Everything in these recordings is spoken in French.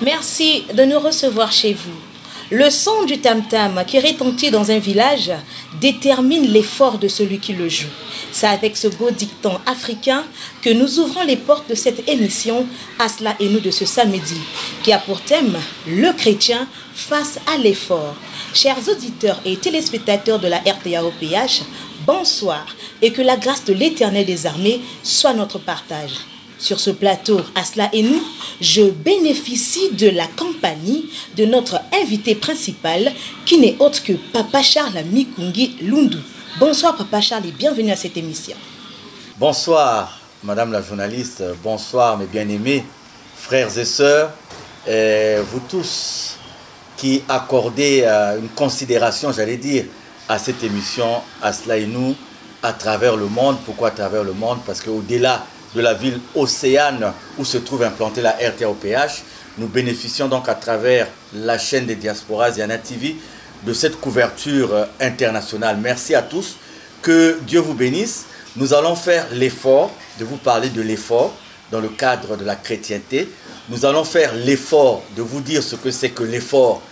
Merci de nous recevoir chez vous. Le son du tam-tam qui retentit dans un village détermine l'effort de celui qui le joue. C'est avec ce beau dicton africain que nous ouvrons les portes de cette émission Asla et nous de ce samedi, qui a pour thème le chrétien face à l'effort. Chers auditeurs et téléspectateurs de la RTAOPH, bonsoir et que la grâce de l'Éternel des armées soit notre partage. Sur ce plateau, Asla et nous, je bénéficie de la compagnie de notre invité principal qui n'est autre que Papa Charles Mikungi Lundu. Bonsoir Papa Charles et bienvenue à cette émission. Bonsoir Madame la journaliste, bonsoir mes bien-aimés, frères et sœurs, et vous tous qui accordez une considération, j'allais dire, à cette émission Asla et nous à travers le monde. Pourquoi à travers le monde? Parce qu'au-delà de la ville Océane où se trouve implantée la RTAOPH, nous bénéficions donc à travers la chaîne des diasporas Yana TV de cette couverture internationale. Merci à tous, que Dieu vous bénisse. Nous allons faire l'effort de vous parler de l'effort dans le cadre de la chrétienté. Nous allons faire l'effort de vous dire ce que c'est que l'effort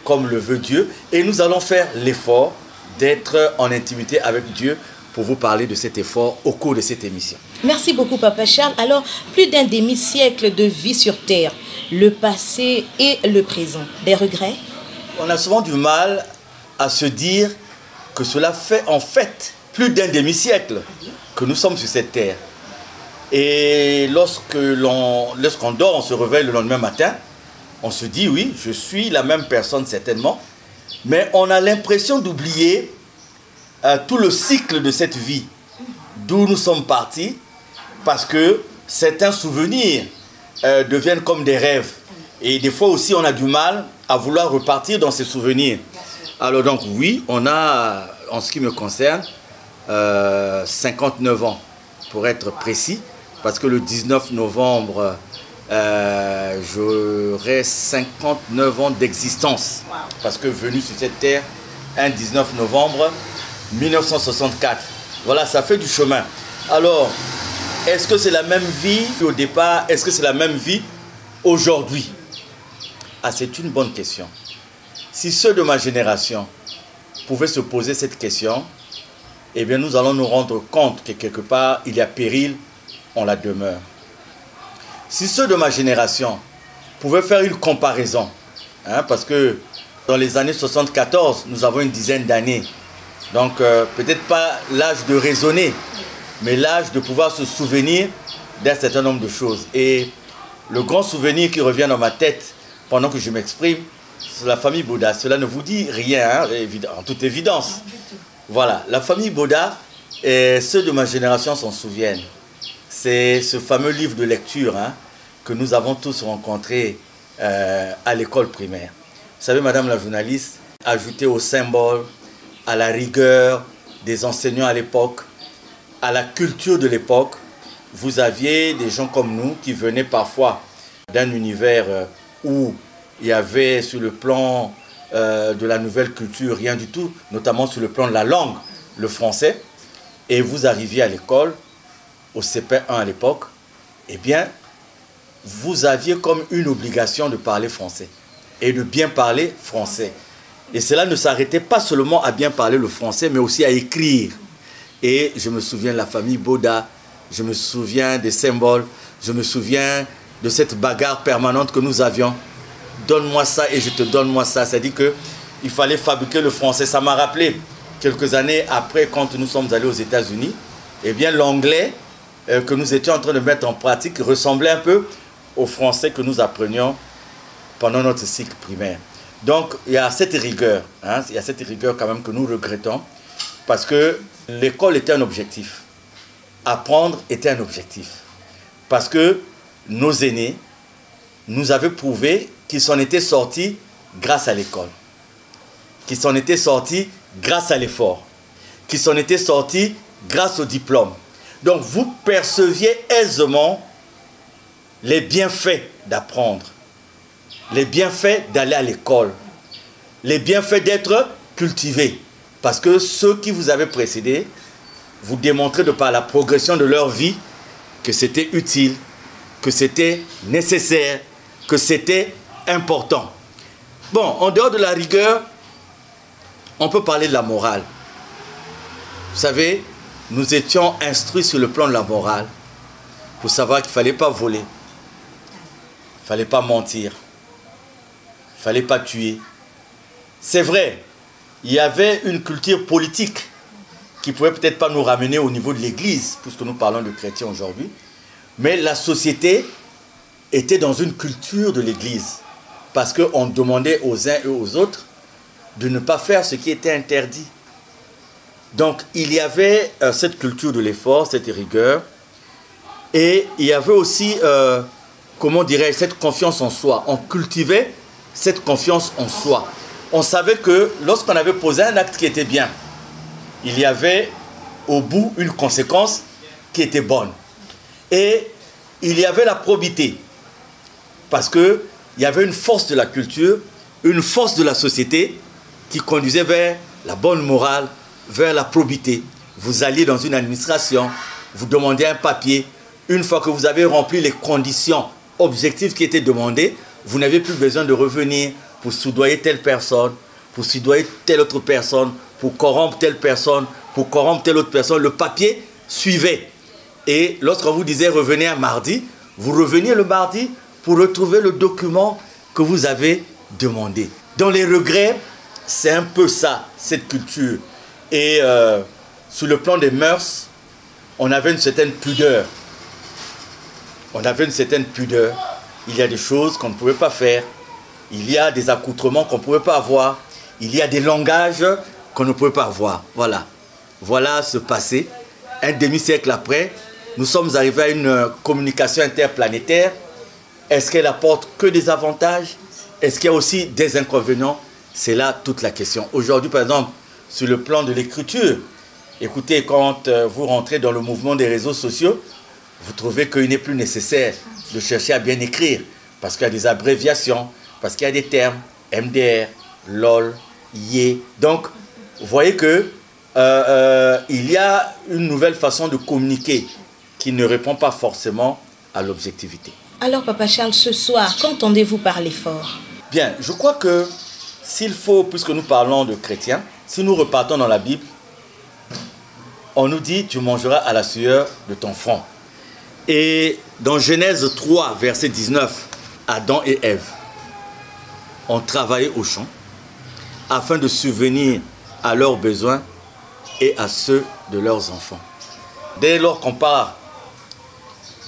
comme le veut Dieu. Et nous allons faire l'effort d'être en intimité avec Dieu pour vous parler de cet effort au cours de cette émission. Merci beaucoup Papa Charles. Alors, plus d'un demi-siècle de vie sur Terre, le passé et le présent. Des regrets? On a souvent du mal à se dire que cela fait en fait plus d'un demi-siècle que nous sommes sur cette terre. Et lorsqu'on dort, on se réveille le lendemain matin, on se dit oui, je suis la même personne certainement, mais on a l'impression d'oublier tout le cycle de cette vie, d'où nous sommes partis, parce que certains souvenirs deviennent comme des rêves. Et des fois aussi, on a du mal à vouloir repartir dans ces souvenirs. Alors donc oui, on a, en ce qui me concerne, 59 ans, pour être précis, parce que le 19 novembre, j'aurai 59 ans d'existence, parce que venu sur cette terre, un 19 novembre 1964. Voilà, ça fait du chemin. Alors, est-ce que c'est la même vie au départ? Est-ce que c'est la même vie aujourd'hui? Ah, c'est une bonne question. Si ceux de ma génération pouvaient se poser cette question, eh bien nous allons nous rendre compte que quelque part, il y a péril, on la demeure. Si ceux de ma génération pouvaient faire une comparaison, parce que dans les années 74, nous avons une dizaine d'années, donc peut-être pas l'âge de raisonner, mais l'âge de pouvoir se souvenir d'un certain nombre de choses. Et le grand souvenir qui revient dans ma tête pendant que je m'exprime, c'est la famille Boda. Cela ne vous dit rien, en toute évidence. Voilà, la famille Boda, et ceux de ma génération s'en souviennent. C'est ce fameux livre de lecture que nous avons tous rencontré à l'école primaire. Vous savez, madame la journaliste, ajouté au symbole, à la rigueur des enseignants à l'époque, à la culture de l'époque, vous aviez des gens comme nous qui venaient parfois d'un univers où il y avait sur le plan de la nouvelle culture rien du tout, notamment sur le plan de la langue, le français, et vous arriviez à l'école, au CP1 à l'époque, eh bien, vous aviez comme une obligation de parler français et de bien parler français. Et cela ne s'arrêtait pas seulement à bien parler le français, mais aussi à écrire. Et je me souviens de la famille Boda, je me souviens des symboles, je me souviens de cette bagarre permanente que nous avions. Donne-moi ça et je te donne moi ça. C'est-à-dire qu'il fallait fabriquer le français. Ça m'a rappelé quelques années après, quand nous sommes allés aux États-Unis, eh bien l'anglais que nous étions en train de mettre en pratique ressemblait un peu au français que nous apprenions pendant notre cycle primaire. Donc il y a cette rigueur, il y a cette rigueur quand même que nous regrettons, parce que l'école était un objectif. apprendre était un objectif. Parce que nos aînés nous avaient prouvé qu'ils s'en étaient sortis grâce à l'école, qu'ils s'en étaient sortis grâce à l'effort, qu'ils s'en étaient sortis grâce au diplôme. Donc vous perceviez aisément les bienfaits d'apprendre, les bienfaits d'aller à l'école, les bienfaits d'être cultivé. Parce que ceux qui vous avaient précédé vous démontraient de par la progression de leur vie que c'était utile, que c'était nécessaire, que c'était important. Bon, en dehors de la rigueur, on peut parler de la morale. Vous savez, nous étions instruits sur le plan de la morale pour savoir qu'il ne fallait pas voler, il ne fallait pas mentir, il ne fallait pas tuer. C'est vrai, il y avait une culture politique qui ne pouvait peut-être pas nous ramener au niveau de l'Église, puisque nous parlons de chrétiens aujourd'hui, mais la société était dans une culture de l'Église, parce qu'on demandait aux uns et aux autres de ne pas faire ce qui était interdit. Donc il y avait cette culture de l'effort, cette rigueur, et il y avait aussi, comment dirais-je, cette confiance en soi. On cultivait cette confiance en soi. On savait que lorsqu'on avait posé un acte qui était bien, il y avait au bout une conséquence qui était bonne. Et il y avait la probité, parce qu'il y avait une force de la culture, une force de la société qui conduisait vers la bonne morale, vers la probité. Vous alliez dans une administration, vous demandiez un papier. Une fois que vous avez rempli les conditions objectives qui étaient demandées, vous n'avez plus besoin de revenir pour soudoyer telle personne, pour soudoyer telle autre personne, pour corrompre telle personne, pour corrompre telle autre personne. Le papier suivait. Et lorsqu'on vous disait revenez un mardi, vous reveniez le mardi pour retrouver le document que vous avez demandé. Dans les regrets, c'est un peu ça, cette culture. Et sur le plan des mœurs, on avait une certaine pudeur. On avait une certaine pudeur. Il y a des choses qu'on ne pouvait pas faire. Il y a des accoutrements qu'on ne pouvait pas avoir. Il y a des langages qu'on ne pouvait pas avoir. Voilà. Voilà ce passé. Un demi-siècle après, nous sommes arrivés à une communication interplanétaire. Est-ce qu'elle apporte que des avantages? Est-ce qu'il y a aussi des inconvénients? C'est là toute la question. Aujourd'hui, par exemple, sur le plan de l'écriture, écoutez, quand vous rentrez dans le mouvement des réseaux sociaux, vous trouvez qu'il n'est plus nécessaire de chercher à bien écrire, parce qu'il y a des abréviations, parce qu'il y a des termes, MDR, LOL, YE. Donc, vous voyez que il y a une nouvelle façon de communiquer qui ne répond pas forcément à l'objectivité. Alors, Papa Charles, ce soir, qu'entendez-vous par l'effort? Bien, je crois que s'il faut, puisque nous parlons de chrétiens, si nous repartons dans la Bible, on nous dit « Tu mangeras à la sueur de ton front ». Et dans Genèse 3, verset 19, Adam et Ève ont travaillé au champ afin de subvenir à leurs besoins et à ceux de leurs enfants. Dès lors qu'on parle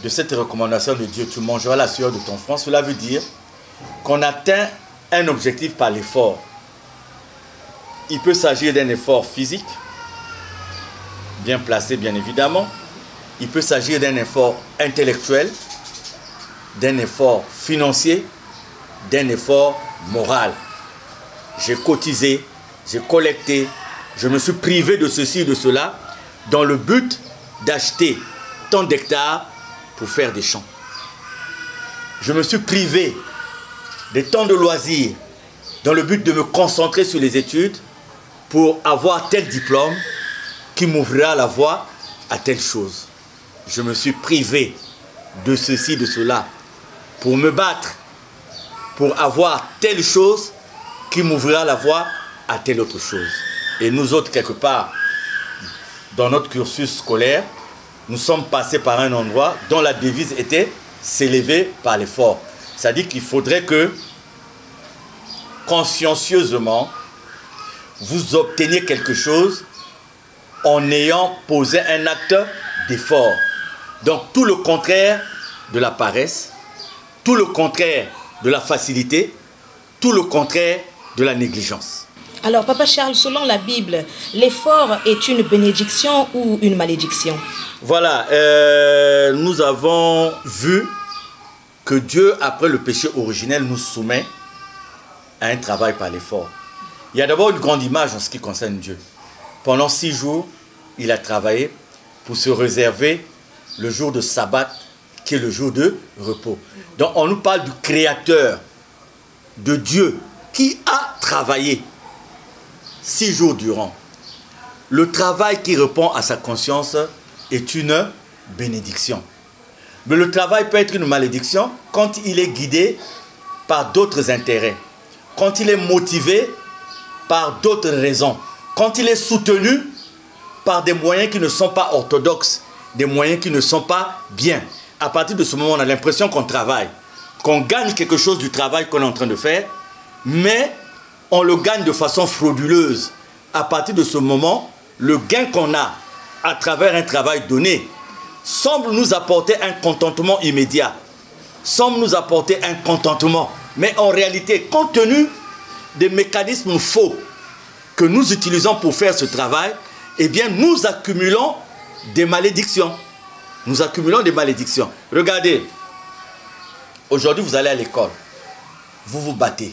de cette recommandation de Dieu, tu mangeras la sueur de ton front, cela veut dire qu'on atteint un objectif par l'effort. Il peut s'agir d'un effort physique, bien placé bien évidemment. Il peut s'agir d'un effort intellectuel, d'un effort financier, d'un effort moral. J'ai cotisé, j'ai collecté, je me suis privé de ceci et de cela dans le but d'acheter tant d'hectares pour faire des champs. Je me suis privé de tant de loisirs dans le but de me concentrer sur les études pour avoir tel diplôme qui m'ouvrira la voie à telle chose. Je me suis privé de ceci, de cela, pour me battre, pour avoir telle chose qui m'ouvrira la voie à telle autre chose. Et nous autres, quelque part, dans notre cursus scolaire, nous sommes passés par un endroit dont la devise était « s'élever par l'effort ». C'est-à-dire qu'il faudrait que, consciencieusement, vous obteniez quelque chose en ayant posé un acte d'effort. Donc tout le contraire de la paresse, tout le contraire de la facilité, tout le contraire de la négligence. Alors, Papa Charles, selon la Bible, l'effort est une bénédiction ou une malédiction? Voilà, nous avons vu que Dieu, après le péché originel, nous soumet à un travail par l'effort. Il y a d'abord une grande image en ce qui concerne Dieu. Pendant 6 jours, il a travaillé pour se réserver le jour de sabbat, qui est le jour de repos. Donc on nous parle du Créateur, de Dieu, qui a travaillé 6 jours durant. Le travail qui répond à sa conscience est une bénédiction. Mais le travail peut être une malédiction quand il est guidé par d'autres intérêts, quand il est motivé par d'autres raisons, quand il est soutenu par des moyens qui ne sont pas orthodoxes, des moyens qui ne sont pas bien. À partir de ce moment, on a l'impression qu'on travaille, qu'on gagne quelque chose du travail qu'on est en train de faire, mais on le gagne de façon frauduleuse. À partir de ce moment, le gain qu'on a à travers un travail donné semble nous apporter un contentement immédiat, semble nous apporter un contentement. Mais en réalité, compte tenu des mécanismes faux que nous utilisons pour faire ce travail, eh bien, nous accumulons des malédictions. Nous accumulons des malédictions. Regardez, aujourd'hui, vous allez à l'école, vous vous battez,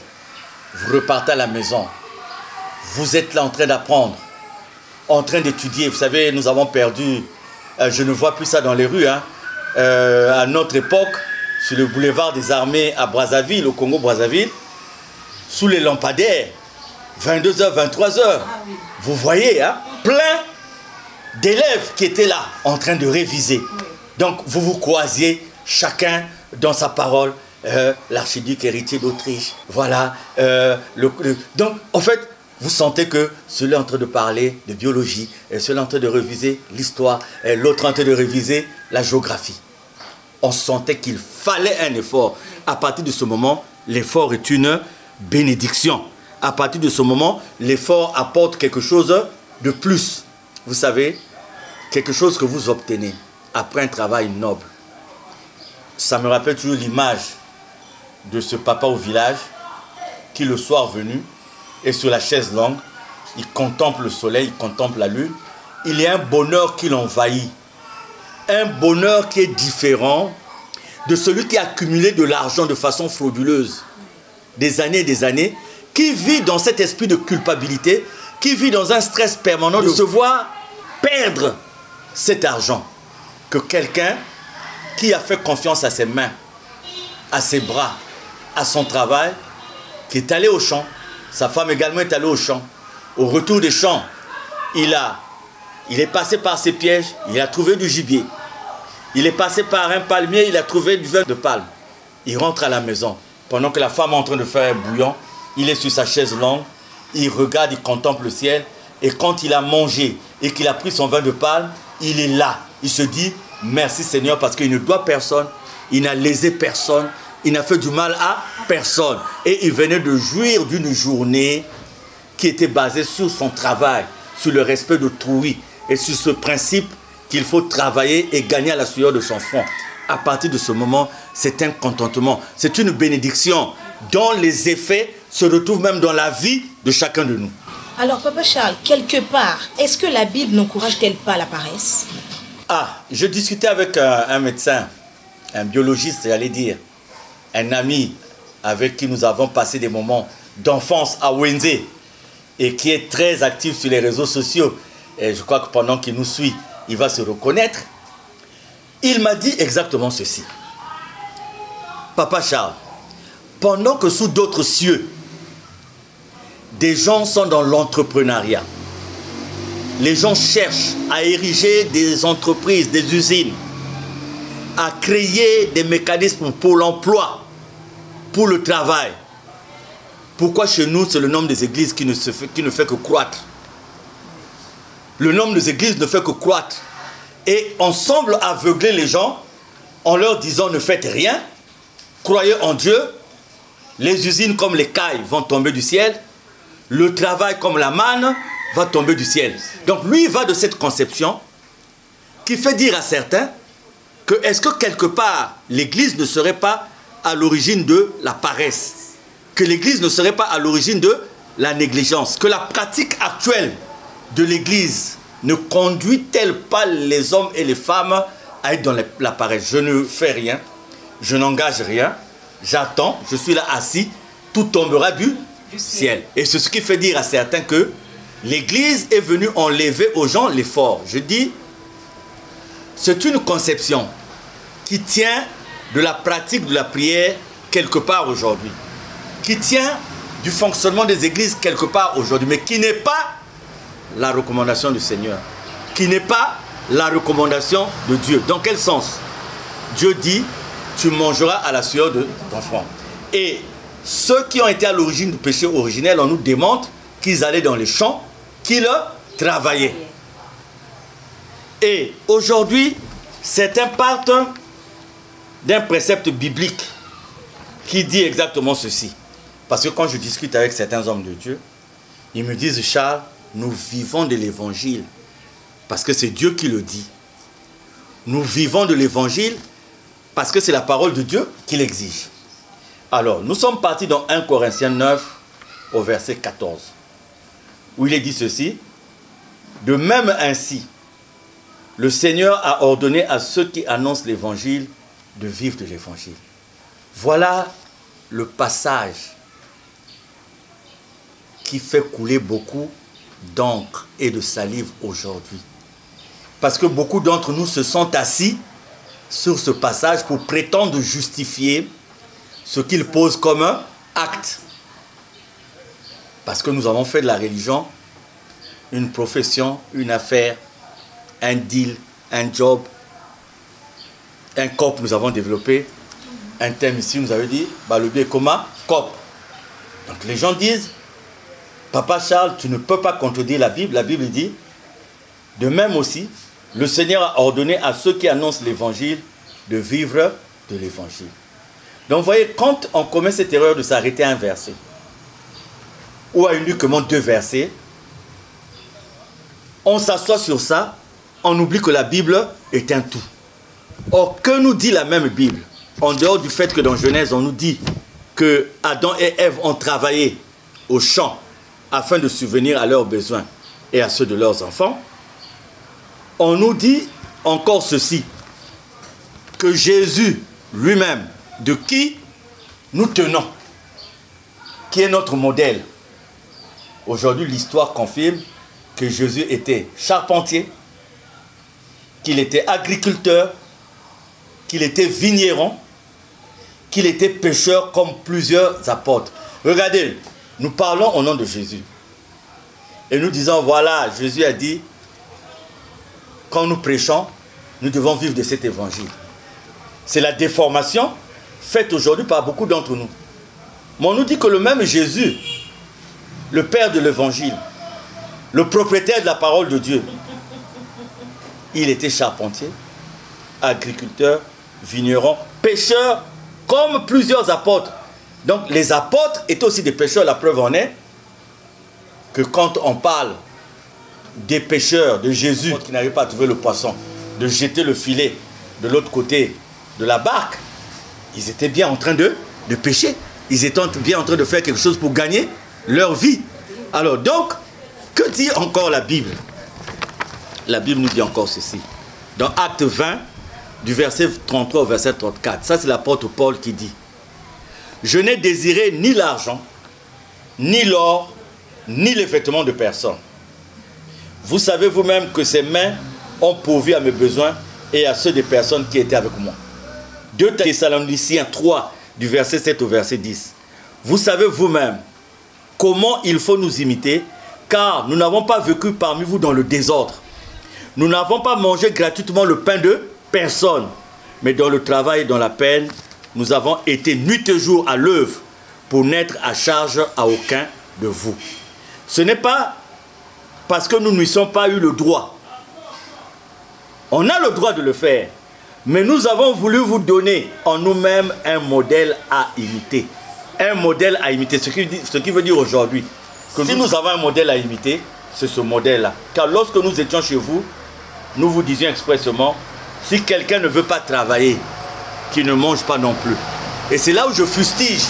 vous repartez à la maison, vous êtes là en train d'apprendre, en train d'étudier. Vous savez, nous avons perdu, je ne vois plus ça dans les rues, hein, à notre époque, sur le boulevard des Armées à Brazzaville, au Congo-Brazzaville, sous les lampadaires, 22h, 23h. Oui. Vous voyez, hein, plein d'élèves qui étaient là, en train de réviser. Oui. Donc, vous vous croisiez, chacun dans sa parole, l'archiduc héritier d'Autriche, voilà. Donc, en fait, vous sentez que celui est en train de parler de biologie, celui est en train de réviser l'histoire, l'autre en train de réviser la géographie. On sentait qu'il fallait un effort. À partir de ce moment, l'effort est une bénédiction. À partir de ce moment, l'effort apporte quelque chose de plus. Vous savez, quelque chose que vous obtenez après un travail noble. Ça me rappelle toujours l'image de ce papa au village qui, le soir venu, est sur la chaise longue. Il contemple le soleil, il contemple la lune. Il y a un bonheur qui l'envahit. Un bonheur qui est différent de celui qui a accumulé de l'argent de façon frauduleuse. Des années et des années, qui vit dans cet esprit de culpabilité, qui vit dans un stress permanent de se voir perdre cet argent. Que quelqu'un qui a fait confiance à ses mains, à ses bras, à son travail, qui est allé au champ, sa femme également est allée au champ. Au retour des champs, il est passé par ses pièges, il a trouvé du gibier. Il est passé par un palmier, il a trouvé du vin de palme. Il rentre à la maison. Pendant que la femme est en train de faire un bouillon, il est sur sa chaise longue, il regarde, il contemple le ciel. Et quand il a mangé et qu'il a pris son vin de palme, il est là. Il se dit, merci Seigneur, parce qu'il ne doit personne, il n'a lésé personne, il n'a fait du mal à personne. Et il venait de jouir d'une journée qui était basée sur son travail, sur le respect d'autrui et sur ce principe qu'il faut travailler et gagner à la sueur de son front. À partir de ce moment, c'est un contentement, c'est une bénédiction dont les effets se retrouvent même dans la vie de chacun de nous. Alors, Papa Charles, quelque part, est-ce que la Bible n'encourage-t-elle pas la paresse? Ah, je discutais avec un médecin, un biologiste, j'allais dire, un ami avec qui nous avons passé des moments d'enfance à Wenze et qui est très actif sur les réseaux sociaux. Et je crois que pendant qu'il nous suit, il va se reconnaître. Il m'a dit exactement ceci. Papa Charles, pendant que sous d'autres cieux, des gens sont dans l'entrepreneuriat, les gens cherchent à ériger des entreprises, des usines, à créer des mécanismes pour l'emploi, pour le travail. Pourquoi chez nous, c'est le nombre des églises qui ne fait que croître? Le nombre des églises ne fait que croître. Et on semble aveugler les gens en leur disant ne faites rien, croyez en Dieu, les usines comme les cailles vont tomber du ciel, le travail comme la manne va tomber du ciel. Donc lui, il va de cette conception qui fait dire à certains que est-ce que quelque part l'église ne serait pas à l'origine de la paresse, que l'église ne serait pas à l'origine de la négligence, que la pratique actuelle de l'Église ne conduit-elle pas les hommes et les femmes à être dans la paresse? Je ne fais rien, je n'engage rien, j'attends, je suis là assis, tout tombera du ciel. Et c'est ce qui fait dire à certains que l'Église est venue enlever aux gens l'effort. Je dis, c'est une conception qui tient de la pratique de la prière quelque part aujourd'hui, qui tient du fonctionnement des églises quelque part aujourd'hui, mais qui n'est pas la recommandation du Seigneur, qui n'est pas la recommandation de Dieu. Dans quel sens? Dieu dit, tu mangeras à la sueur de ton front. Et ceux qui ont été à l'origine du péché originel, on nous démontre qu'ils allaient dans les champs, qu'ils travaillaient. Et aujourd'hui, certains partent d'un précepte biblique qui dit exactement ceci. Parce que quand je discute avec certains hommes de Dieu, ils me disent, Charles, nous vivons de l'évangile. Parce que c'est Dieu qui le dit. Nous vivons de l'évangile parce que c'est la parole de Dieu qui l'exige. Alors, nous sommes partis dans 1 Corinthiens 9 au verset 14. Où il est dit ceci. De même ainsi, le Seigneur a ordonné à ceux qui annoncent l'évangile de vivre de l'évangile. Voilà le passage qui fait couler beaucoup d'encre et de salive aujourd'hui. Parce que beaucoup d'entre nous se sont assis sur ce passage pour prétendre justifier ce qu'ils posent comme un acte. Parce que nous avons fait de la religion une profession, une affaire, un deal, un job, un COP nous avons développé. Un thème ici, nous avait dit, Balobi Koma, COP. Donc les gens disent, Papa Charles, tu ne peux pas contredire la Bible. La Bible dit, de même aussi, le Seigneur a ordonné à ceux qui annoncent l'évangile de vivre de l'évangile. Donc vous voyez, quand on commet cette erreur de s'arrêter à un verset, ou à uniquement 2 versets, on s'assoit sur ça, on oublie que la Bible est un tout. Or, que nous dit la même Bible? En dehors du fait que dans Genèse, on nous dit que Adam et Ève ont travaillé au champ afin de subvenir à leurs besoins et à ceux de leurs enfants, on nous dit encore ceci, que Jésus lui-même, de qui nous tenons, qui est notre modèle. Aujourd'hui, l'histoire confirme que Jésus était charpentier, qu'il était agriculteur, qu'il était vigneron, qu'il était pêcheur comme plusieurs apôtres. Regardez, nous parlons au nom de Jésus. Et nous disons, voilà, Jésus a dit, quand nous prêchons, nous devons vivre de cet évangile. C'est la déformation faite aujourd'hui par beaucoup d'entre nous. Mais on nous dit que le même Jésus, le Père de l'évangile, le propriétaire de la parole de Dieu, il était charpentier, agriculteur, vigneron, pêcheur, comme plusieurs apôtres. Donc les apôtres étaient aussi des pêcheurs. La preuve en est que quand on parle des pêcheurs de Jésus qui n'arrivaient pas à trouver le poisson, de jeter le filet de l'autre côté de la barque, ils étaient bien en train de pêcher. Ils étaient bien en train de faire quelque chose pour gagner leur vie. Alors donc, que dit encore la Bible? La Bible nous dit encore ceci. Dans Acte 20, du verset 33 au verset 34, ça c'est l'apôtre Paul qui dit: je n'ai désiré ni l'argent, ni l'or, ni les vêtements de personne. Vous savez vous-même que ces mains ont pourvu à mes besoins et à ceux des personnes qui étaient avec moi. 2 Thessaloniciens 3, du verset 7 au verset 10. Vous savez vous-même comment il faut nous imiter, car nous n'avons pas vécu parmi vous dans le désordre. Nous n'avons pas mangé gratuitement le pain de personne, mais dans le travail et dans la peine, nous avons été nuit et jour à l'œuvre pour n'être à charge à aucun de vous. Ce n'est pas parce que nous n'y sommes pas eu le droit. On a le droit de le faire, mais nous avons voulu vous donner en nous-mêmes un modèle à imiter. Un modèle à imiter, ce qui veut dire aujourd'hui que si nous avons un modèle à imiter, c'est ce modèle-là. Car lorsque nous étions chez vous, nous vous disions expressément, si quelqu'un ne veut pas travailler, qu'il ne mange pas non plus. Et c'est là où je fustige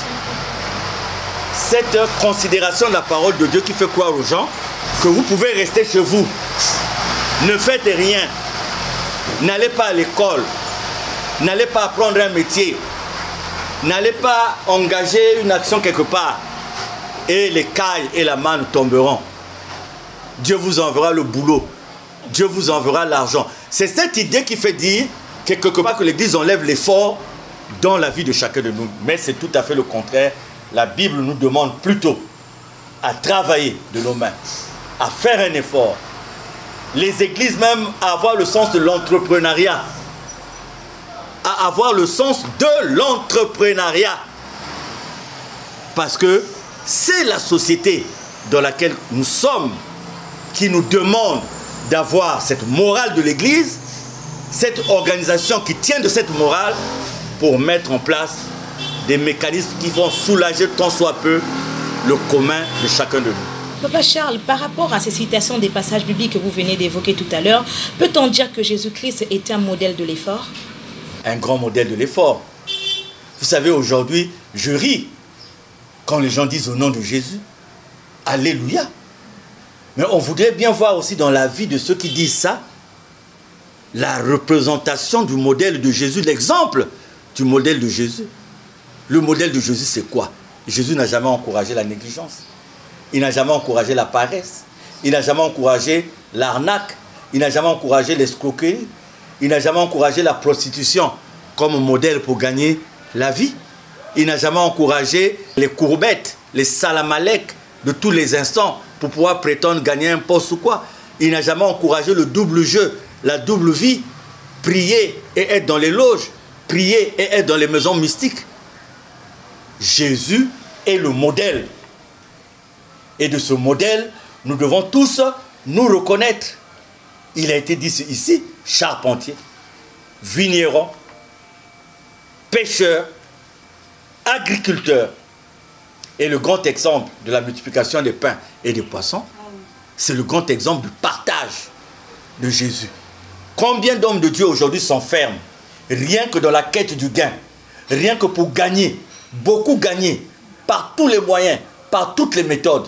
cette considération de la parole de Dieu qui fait croire aux gens que vous pouvez rester chez vous. Ne faites rien. N'allez pas à l'école. N'allez pas apprendre un métier. N'allez pas engager une action quelque part. Et les cailles et la manne tomberont. Dieu vous enverra le boulot. Dieu vous enverra l'argent. C'est cette idée qui fait dire que quelque part que l'Église enlève l'effort dans la vie de chacun de nous. Mais c'est tout à fait le contraire. La Bible nous demande plutôt à travailler de nos mains, à faire un effort. Les églises même à avoir le sens de l'entrepreneuriat. À avoir le sens de l'entrepreneuriat. Parce que c'est la société dans laquelle nous sommes qui nous demande d'avoir cette morale de l'Église, cette organisation qui tient de cette morale pour mettre en place des mécanismes qui vont soulager tant soit peu le commun de chacun de nous. Papa Charles, par rapport à ces citations des passages bibliques que vous venez d'évoquer tout à l'heure, peut-on dire que Jésus-Christ est un modèle de l'effort? Un grand modèle de l'effort. Vous savez, aujourd'hui, je ris quand les gens disent au nom de Jésus, Alléluia. Mais on voudrait bien voir aussi dans la vie de ceux qui disent ça, la représentation du modèle de Jésus, l'exemple du modèle de Jésus. Le modèle de Jésus, c'est quoi? Jésus n'a jamais encouragé la négligence. Il n'a jamais encouragé la paresse. Il n'a jamais encouragé l'arnaque. Il n'a jamais encouragé l'escroquerie. Il n'a jamais encouragé la prostitution comme modèle pour gagner la vie. Il n'a jamais encouragé les courbettes, les salamalek de tous les instants pour pouvoir prétendre gagner un poste ou quoi. Il n'a jamais encouragé le double jeu, la double vie, prier et être dans les loges, prier et être dans les maisons mystiques. Jésus est le modèle. Et de ce modèle, nous devons tous nous reconnaître. Il a été dit ici, charpentier, vigneron, pêcheur, agriculteur. Et le grand exemple de la multiplication des pains et des poissons, c'est le grand exemple du partage de Jésus. Combien d'hommes de Dieu aujourd'hui s'enferment, rien que dans la quête du gain, rien que pour gagner, beaucoup gagner, par tous les moyens, par toutes les méthodes,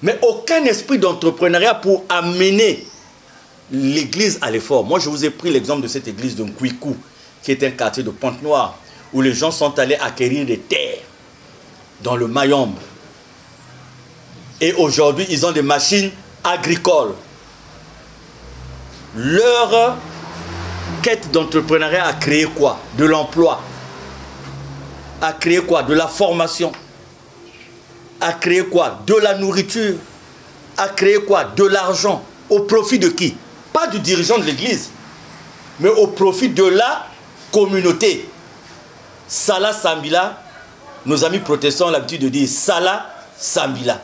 mais aucun esprit d'entrepreneuriat pour amener l'église à l'effort. Moi, je vous ai pris l'exemple de cette église de Nkwikou, qui est un quartier de Pointe-Noire, où les gens sont allés acquérir des terres dans le Mayombe. Et aujourd'hui, ils ont des machines agricoles. Leur quête d'entrepreneuriat a créé quoi? De l'emploi. A créé quoi? De la formation. A créé quoi? De la nourriture. A créé quoi? De l'argent. Au profit de qui? Pas du dirigeant de l'église, mais au profit de la communauté. Salah Sambila, nos amis protestants ont l'habitude de dire Salah Sambila.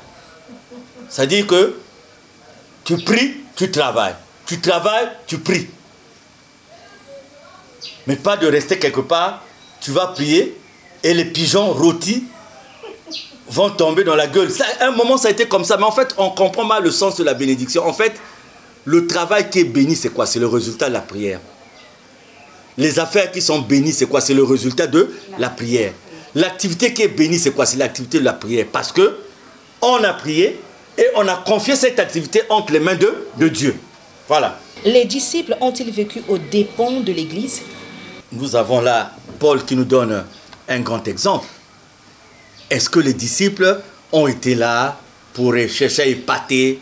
C'est-à-dire que tu pries, tu travailles. Tu travailles, tu pries. Mais pas de rester quelque part, tu vas prier et les pigeons rôtis vont tomber dans la gueule. Ça, à un moment, ça a été comme ça. Mais en fait, on comprend mal le sens de la bénédiction. En fait, le travail qui est béni, c'est quoi? C'est le résultat de la prière. Les affaires qui sont bénies, c'est quoi? C'est le résultat de la prière. L'activité qui est bénie, c'est quoi? C'est l'activité de la prière. Parce que on a prié et on a confié cette activité entre les mains de Dieu. Voilà. Les disciples ont-ils vécu aux dépens de l'Église? Nous avons là Paul qui nous donne un grand exemple. Est-ce que les disciples ont été là pour chercher à épater,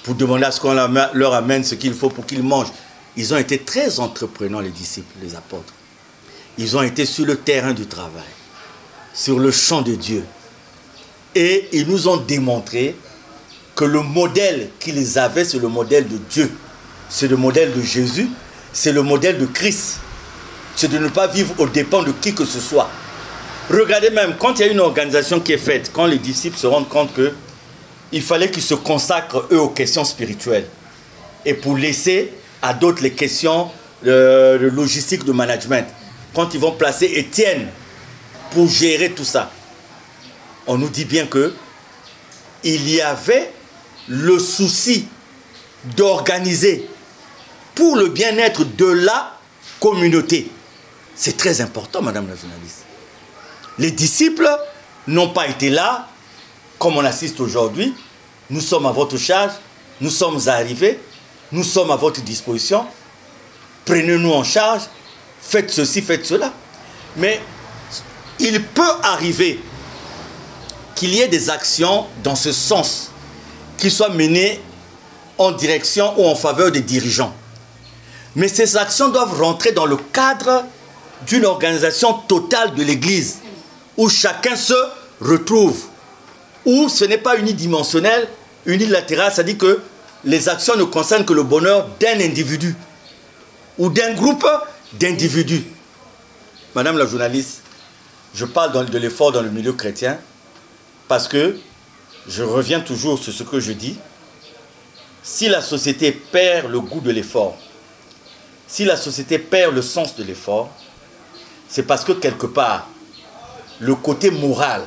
pour demander à ce qu'on leur amène ce qu'il faut pour qu'ils mangent? Ils ont été très entreprenants, les disciples, les apôtres. Ils ont été sur le terrain du travail, sur le champ de Dieu. Et ils nous ont démontré que le modèle qu'ils avaient, c'est le modèle de Dieu. C'est le modèle de Jésus, c'est le modèle de Christ. C'est de ne pas vivre aux dépens de qui que ce soit. Regardez même, quand il y a une organisation qui est faite, quand les disciples se rendent compte qu'il fallait qu'ils se consacrent, eux, aux questions spirituelles. Et pour laisser à d'autres les questions de logistique, de management. Quand ils vont placer Étienne pour gérer tout ça, on nous dit bien que il y avait le souci d'organiser pour le bien-être de la communauté. C'est très important, madame la journaliste. Les disciples n'ont pas été là, comme on assiste aujourd'hui. Nous sommes à votre charge, nous sommes arrivés, nous sommes à votre disposition. Prenez-nous en charge, faites ceci, faites cela. Mais il peut arriver qu'il y ait des actions dans ce sens qui soient menées en direction ou en faveur des dirigeants. Mais ces actions doivent rentrer dans le cadre d'une organisation totale de l'Église où chacun se retrouve, où ce n'est pas unidimensionnel, unilatéral, c'est-à-dire que les actions ne concernent que le bonheur d'un individu ou d'un groupe d'individus. Madame la journaliste, je parle de l'effort dans le milieu chrétien parce que je reviens toujours sur ce que je dis. Si la société perd le goût de l'effort, si la société perd le sens de l'effort, c'est parce que quelque part, le côté moral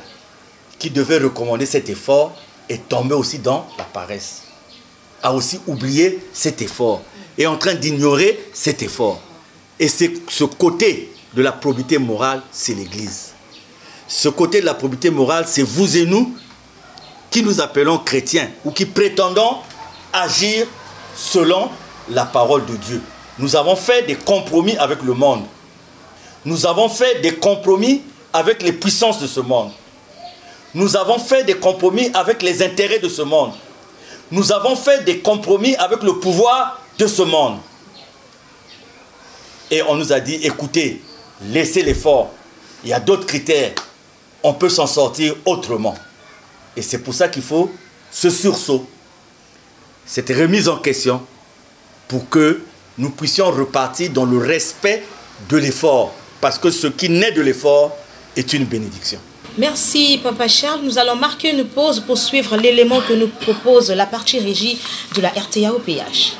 qui devait recommander cet effort est tombé aussi dans la paresse, a aussi oublié cet effort, est en train d'ignorer cet effort. Et c'est ce côté de la probité morale, c'est l'Église. Ce côté de la probité morale, c'est vous et nous qui nous appelons chrétiens ou qui prétendons agir selon la parole de Dieu. Nous avons fait des compromis avec le monde. Nous avons fait des compromis avec les puissances de ce monde. Nous avons fait des compromis avec les intérêts de ce monde. Nous avons fait des compromis avec le pouvoir de ce monde. Et on nous a dit, écoutez, laissez l'effort. Il y a d'autres critères. On peut s'en sortir autrement. Et c'est pour ça qu'il faut ce sursaut, cette remise en question, pour que nous puissions repartir dans le respect de l'effort. Parce que ce qui naît de l'effort est une bénédiction. Merci Papa Charles. Nous allons marquer une pause pour suivre l'élément que nous propose la partie régie de la RTA OPH.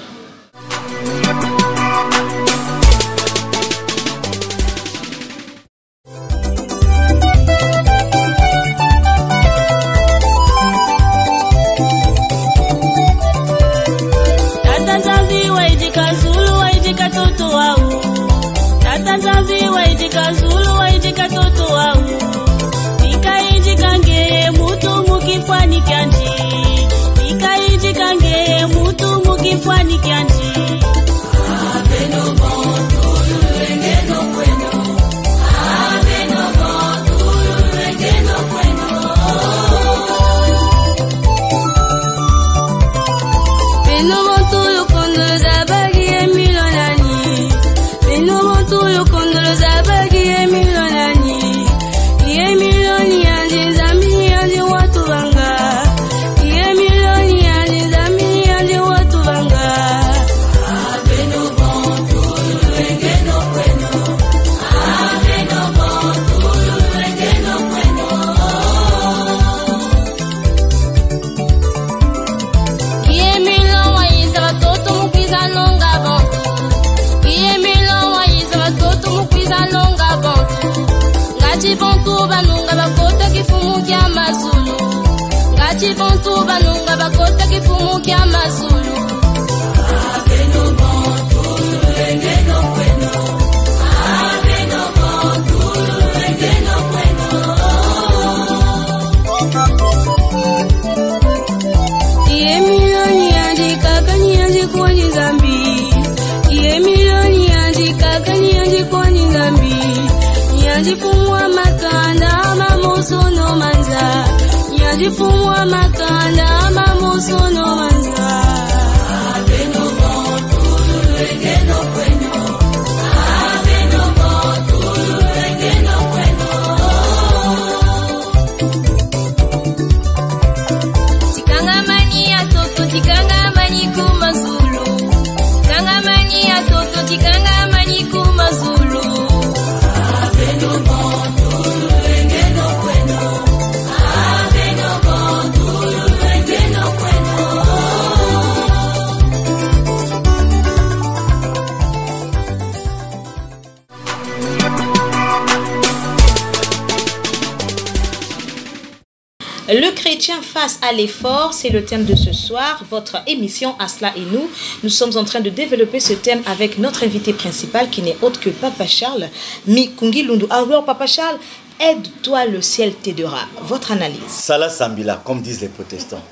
Le chrétien face à l'effort, c'est le thème de ce soir, votre émission Asla et nous. Nous sommes en train de développer ce thème avec notre invité principal qui n'est autre que Papa Charles Mikungi Lundu. Alors Papa Charles, Aide-toi, le ciel t'aidera. Votre analyse. Salah Sambila, comme disent les protestants.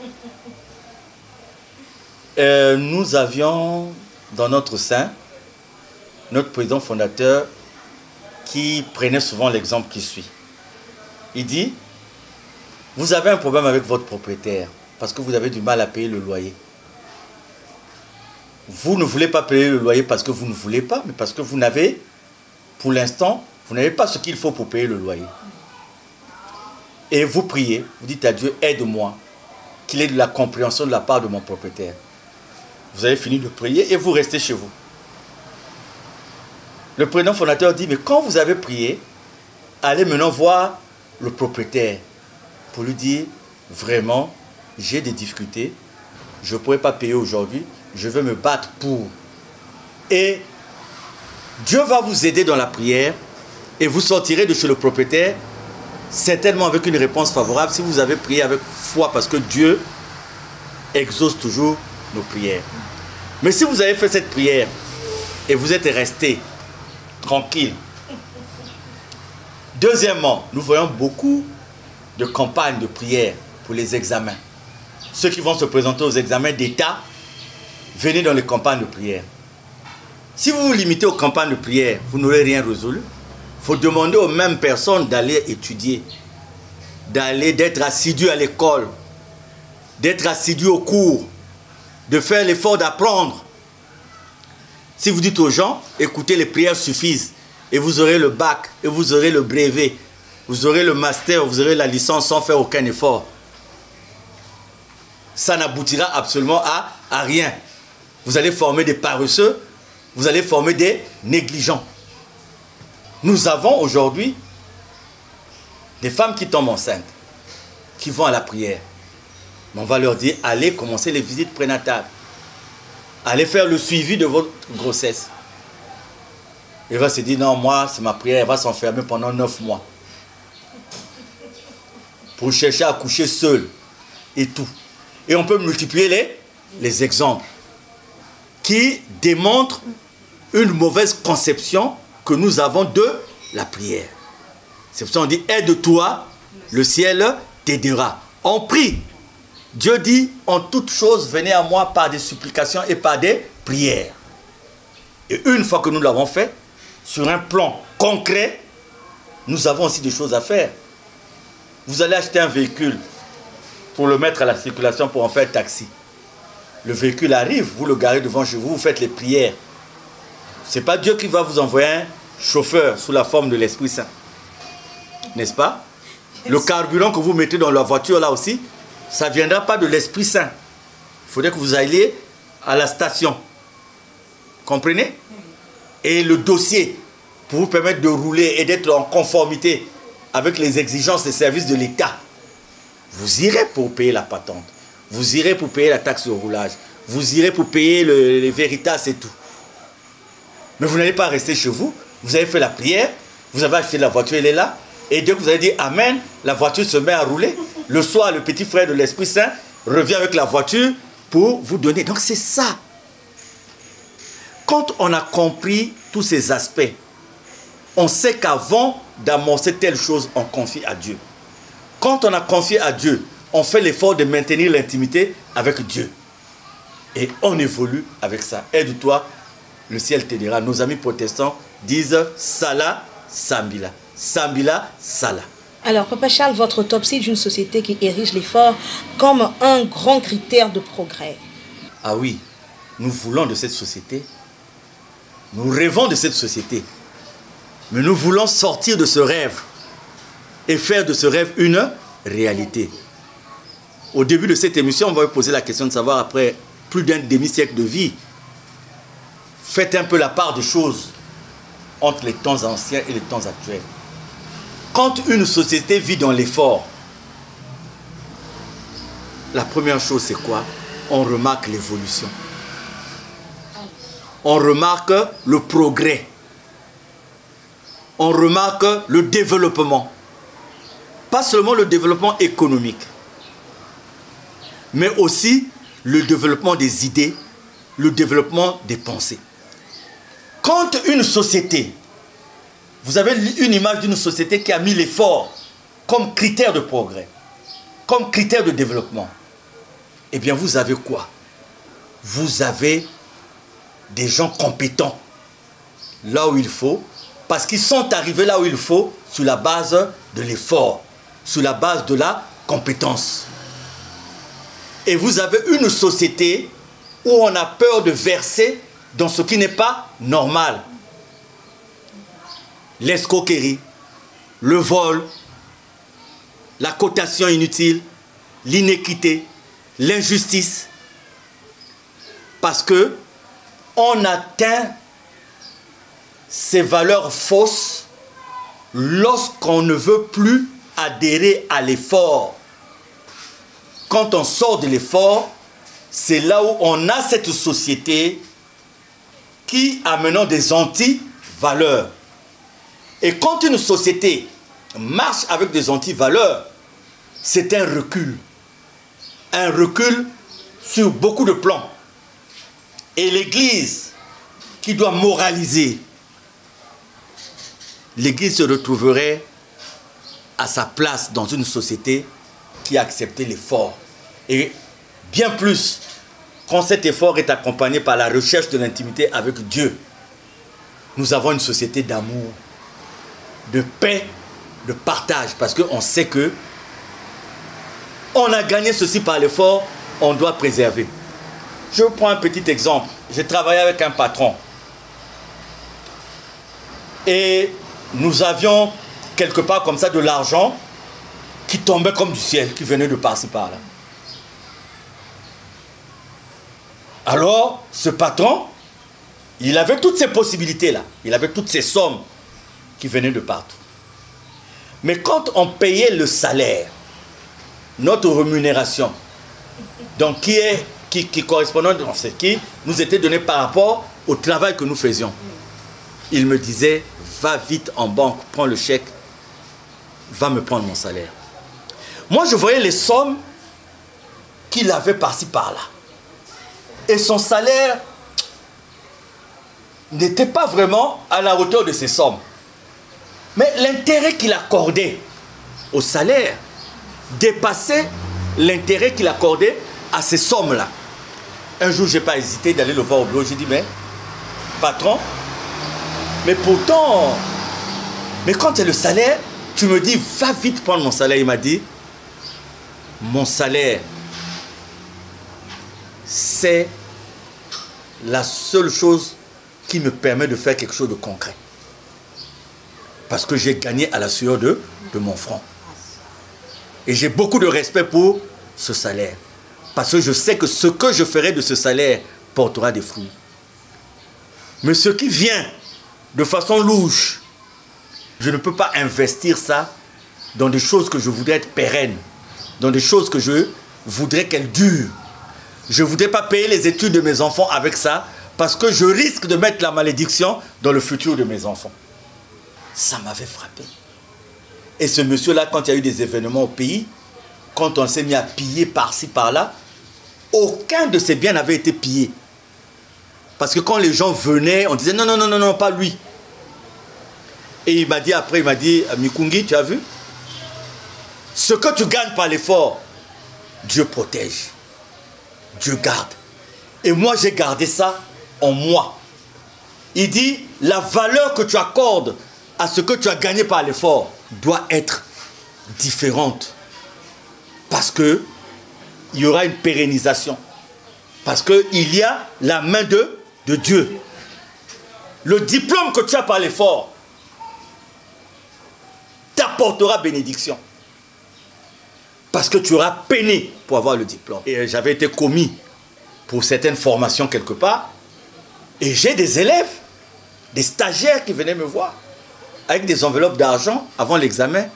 Nous avions dans notre sein notre président fondateur qui prenait souvent l'exemple qui suit. Il dit, vous avez un problème avec votre propriétaire parce que vous avez du mal à payer le loyer. Vous ne voulez pas payer le loyer parce que vous ne voulez pas, mais parce que vous n'avez, pour l'instant, vous n'avez pas ce qu'il faut pour payer le loyer. Et vous priez, vous dites à Dieu, aide-moi, qu'il ait de la compréhension de la part de mon propriétaire. Vous avez fini de prier et vous restez chez vous. Le président fondateur dit, mais quand vous avez prié, allez maintenant voir le propriétaire pour lui dire, vraiment, j'ai des difficultés, je ne pourrais pas payer aujourd'hui, je vais me battre pour. Et Dieu va vous aider dans la prière et vous sortirez de chez le propriétaire, certainement avec une réponse favorable si vous avez prié avec foi, parce que Dieu exauce toujours nos prières. Mais si vous avez fait cette prière et vous êtes resté tranquille. Deuxièmement, nous voyons beaucoup de campagnes de prière pour les examens. Ceux qui vont se présenter aux examens d'État, venez dans les campagnes de prière. Si vous vous limitez aux campagnes de prière, vous n'aurez rien résolu. Il faut demander aux mêmes personnes d'aller étudier, d'être assidus à l'école, d'être assidus au cours, de faire l'effort d'apprendre. Si vous dites aux gens, écoutez, les prières suffisent, et vous aurez le bac, et vous aurez le brevet, vous aurez le master, vous aurez la licence sans faire aucun effort, ça n'aboutira absolument à rien. Vous allez former des paresseux, vous allez former des négligents. Nous avons aujourd'hui des femmes qui tombent enceintes, qui vont à la prière. Mais on va leur dire, allez commencer les visites prénatales. Allez faire le suivi de votre grossesse. Elle va se dire, non, moi, c'est ma prière, elle va s'enfermer pendant 9 mois. Pour chercher à accoucher seule et tout. Et on peut multiplier les exemples qui démontrent une mauvaise conception que nous avons de la prière. C'est pour ça qu'on dit, aide-toi, le ciel t'aidera. On prie. Dieu dit, en toutes choses, venez à moi par des supplications et par des prières. Et une fois que nous l'avons fait, sur un plan concret, nous avons aussi des choses à faire. Vous allez acheter un véhicule pour le mettre à la circulation, pour en faire taxi. Le véhicule arrive, vous le garez devant chez vous, vous faites les prières. Ce n'est pas Dieu qui va vous envoyer un chauffeur sous la forme de l'Esprit Saint. N'est-ce pas? Le carburant que vous mettez dans la voiture là aussi, ça ne viendra pas de l'Esprit Saint. Il faudrait que vous alliez à la station. Comprenez? Et le dossier, pour vous permettre de rouler et d'être en conformité avec les exigences des services de l'État, vous irez pour payer la patente. Vous irez pour payer la taxe de roulage. Vous irez pour payer les Veritas et tout. Mais vous n'allez pas rester chez vous. Vous avez fait la prière. Vous avez acheté la voiture, elle est là. Et dès que vous avez dit Amen, la voiture se met à rouler. Le soir, le petit frère de l'Esprit Saint revient avec la voiture pour vous donner. Donc c'est ça. Quand on a compris tous ces aspects, on sait qu'avant d'amorcer telle chose, on confie à Dieu. Quand on a confié à Dieu, on fait l'effort de maintenir l'intimité avec Dieu. Et on évolue avec ça. Aide-toi, le ciel t'aidera. Nos amis protestants disent Salah, Sambila. Sambila, Salah. Alors, Papa Charles, votre autopsie d'une société qui érige l'effort comme un grand critère de progrès. Ah oui, nous voulons de cette société. Nous rêvons de cette société. Mais nous voulons sortir de ce rêve et faire de ce rêve une réalité. Au début de cette émission, on va vous poser la question de savoir, après plus d'un demi-siècle de vie, faites un peu la part des choses entre les temps anciens et les temps actuels. Quand une société vit dans l'effort, la première chose c'est quoi? On remarque l'évolution. On remarque le progrès. On remarque le développement. Pas seulement le développement économique, mais aussi le développement des idées, le développement des pensées. Quand une société vous avez une image d'une société qui a mis l'effort comme critère de progrès, comme critère de développement. Eh bien, vous avez quoi? Vous avez des gens compétents là où il faut, parce qu'ils sont arrivés là où il faut sur la base de l'effort, sur la base de la compétence. Et vous avez une société où on a peur de verser dans ce qui n'est pas normal. L'escroquerie, le vol, la cotation inutile, l'inéquité, l'injustice. Parce que on atteint ces valeurs fausses lorsqu'on ne veut plus adhérer à l'effort. Quand on sort de l'effort, c'est là où on a cette société qui a maintenant des anti-valeurs. Et quand une société marche avec des anti-valeurs, c'est un recul. Un recul sur beaucoup de plans. Et l'Église, qui doit moraliser, l'Église se retrouverait à sa place dans une société qui a accepté l'effort. Et bien plus, quand cet effort est accompagné par la recherche de l'intimité avec Dieu, nous avons une société d'amour, de paix, de partage, parce qu'on sait que on a gagné ceci par l'effort, on doit préserver. Je prends un petit exemple. J'ai travaillé avec un patron. Et nous avions quelque part comme ça de l'argent qui tombait comme du ciel, qui venait de par-ci par-là. Alors, ce patron, il avait toutes ces possibilités-là. Il avait toutes ces sommes qui venaient de partout. Mais quand on payait le salaire, notre rémunération, donc qui correspondait, qui nous était donné par rapport au travail que nous faisions, il me disait, va vite en banque, prends le chèque, va me prendre mon salaire. Moi, je voyais les sommes qu'il avait par-ci par-là. Et son salaire n'était pas vraiment à la hauteur de ces sommes. Mais l'intérêt qu'il accordait au salaire dépassait l'intérêt qu'il accordait à ces sommes-là. Un jour, je n'ai pas hésité d'aller le voir au bureau. J'ai dit, mais patron, mais pourtant, mais quand c'est le salaire, tu me dis, va vite prendre mon salaire. Il m'a dit, mon salaire, c'est la seule chose qui me permet de faire quelque chose de concret. Parce que j'ai gagné à la sueur de mon front. Et j'ai beaucoup de respect pour ce salaire. Parce que je sais que ce que je ferai de ce salaire portera des fruits. Mais ce qui vient de façon louche, je ne peux pas investir ça dans des choses que je voudrais être pérennes, dans des choses que je voudrais qu'elles durent. Je ne voudrais pas payer les études de mes enfants avec ça, parce que je risque de mettre la malédiction dans le futur de mes enfants. Ça m'avait frappé. Et ce monsieur-là, quand il y a eu des événements au pays, quand on s'est mis à piller par-ci, par-là, aucun de ses biens n'avait été pillé. Parce que quand les gens venaient, on disait non, non, non, non, non, pas lui. Et il m'a dit après, il m'a dit, Mikungi, tu as vu? Ce que tu gagnes par l'effort, Dieu protège. Dieu garde. Et moi, j'ai gardé ça en moi. Il dit, la valeur que tu accordes à ce que tu as gagné par l'effort doit être différente. Parce que il y aura une pérennisation. Parce qu'il y a la main de Dieu. Le diplôme que tu as par l'effort t'apportera bénédiction. Parce que tu auras peiné pour avoir le diplôme. Et j'avais été commis pour certaines formations quelque part. Et j'ai des élèves, des stagiaires qui venaient me voir avec des enveloppes d'argent avant l'examen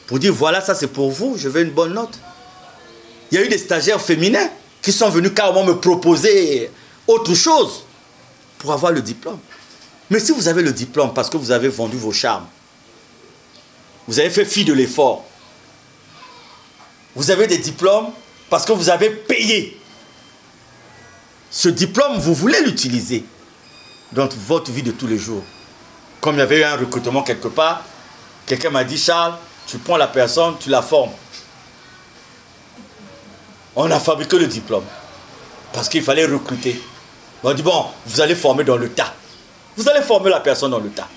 pour dire voilà, ça c'est pour vous, je veux une bonne note. Il y a eu des stagiaires féminins qui sont venus carrément me proposer autre chose pour avoir le diplôme. Mais si vous avez le diplôme parce que vous avez vendu vos charmes, vous avez fait fi de l'effort, vous avez des diplômes parce que vous avez payé. Ce diplôme, vous voulez l'utiliser dans votre vie de tous les jours. Comme il y avait eu un recrutement quelque part, quelqu'un m'a dit, Charles, tu prends la personne, tu la formes. On a fabriqué le diplôme. Parce qu'il fallait recruter. On a dit, bon, vous allez former dans le tas. Vous allez former la personne dans le tas.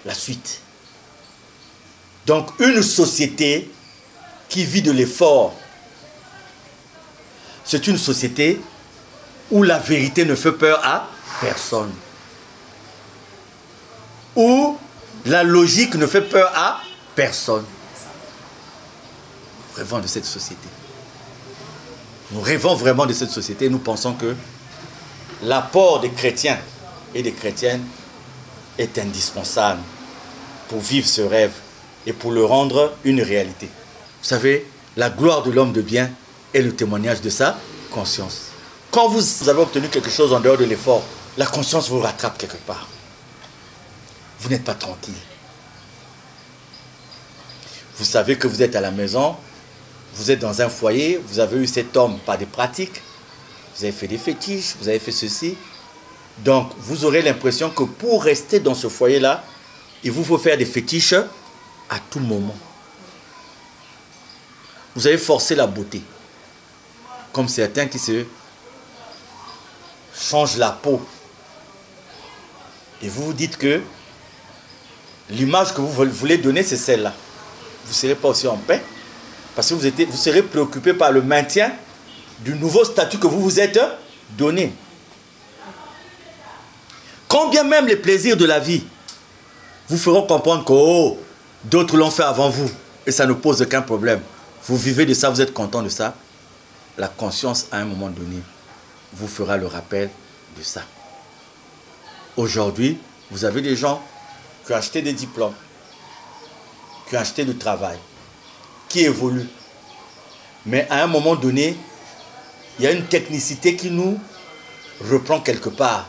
La suite. Donc, une société qui vit de l'effort, c'est une société où la vérité ne fait peur à personne. Où la logique ne fait peur à personne. Nous rêvons de cette société. Nous rêvons vraiment de cette société. Nous pensons que l'apport des chrétiens et des chrétiennes est indispensable pour vivre ce rêve et pour le rendre une réalité. Vous savez, la gloire de l'homme de bien est le témoignage de sa conscience. Quand vous avez obtenu quelque chose en dehors de l'effort, la conscience vous rattrape quelque part. Vous n'êtes pas tranquille. Vous savez que vous êtes à la maison, vous êtes dans un foyer, vous avez eu cet homme par des pratiques, vous avez fait des fétiches, vous avez fait ceci. Donc, vous aurez l'impression que pour rester dans ce foyer-là, il vous faut faire des fétiches à tout moment. Vous avez forcé la beauté. Comme certains qui se changent la peau. Et vous vous dites que l'image que vous voulez donner, c'est celle-là. Vous ne serez pas aussi en paix. Parce que vous serez préoccupé par le maintien du nouveau statut que vous vous êtes donné. Quand bien même les plaisirs de la vie vous feront comprendre que oh, d'autres l'ont fait avant vous et ça ne pose aucun problème. Vous vivez de ça, vous êtes content de ça. La conscience, à un moment donné, vous fera le rappel de ça. Aujourd'hui, vous avez des gens qui ont acheté des diplômes, qui ont acheté du travail, qui évoluent. Mais à un moment donné, il y a une technicité qui nous reprend quelque part.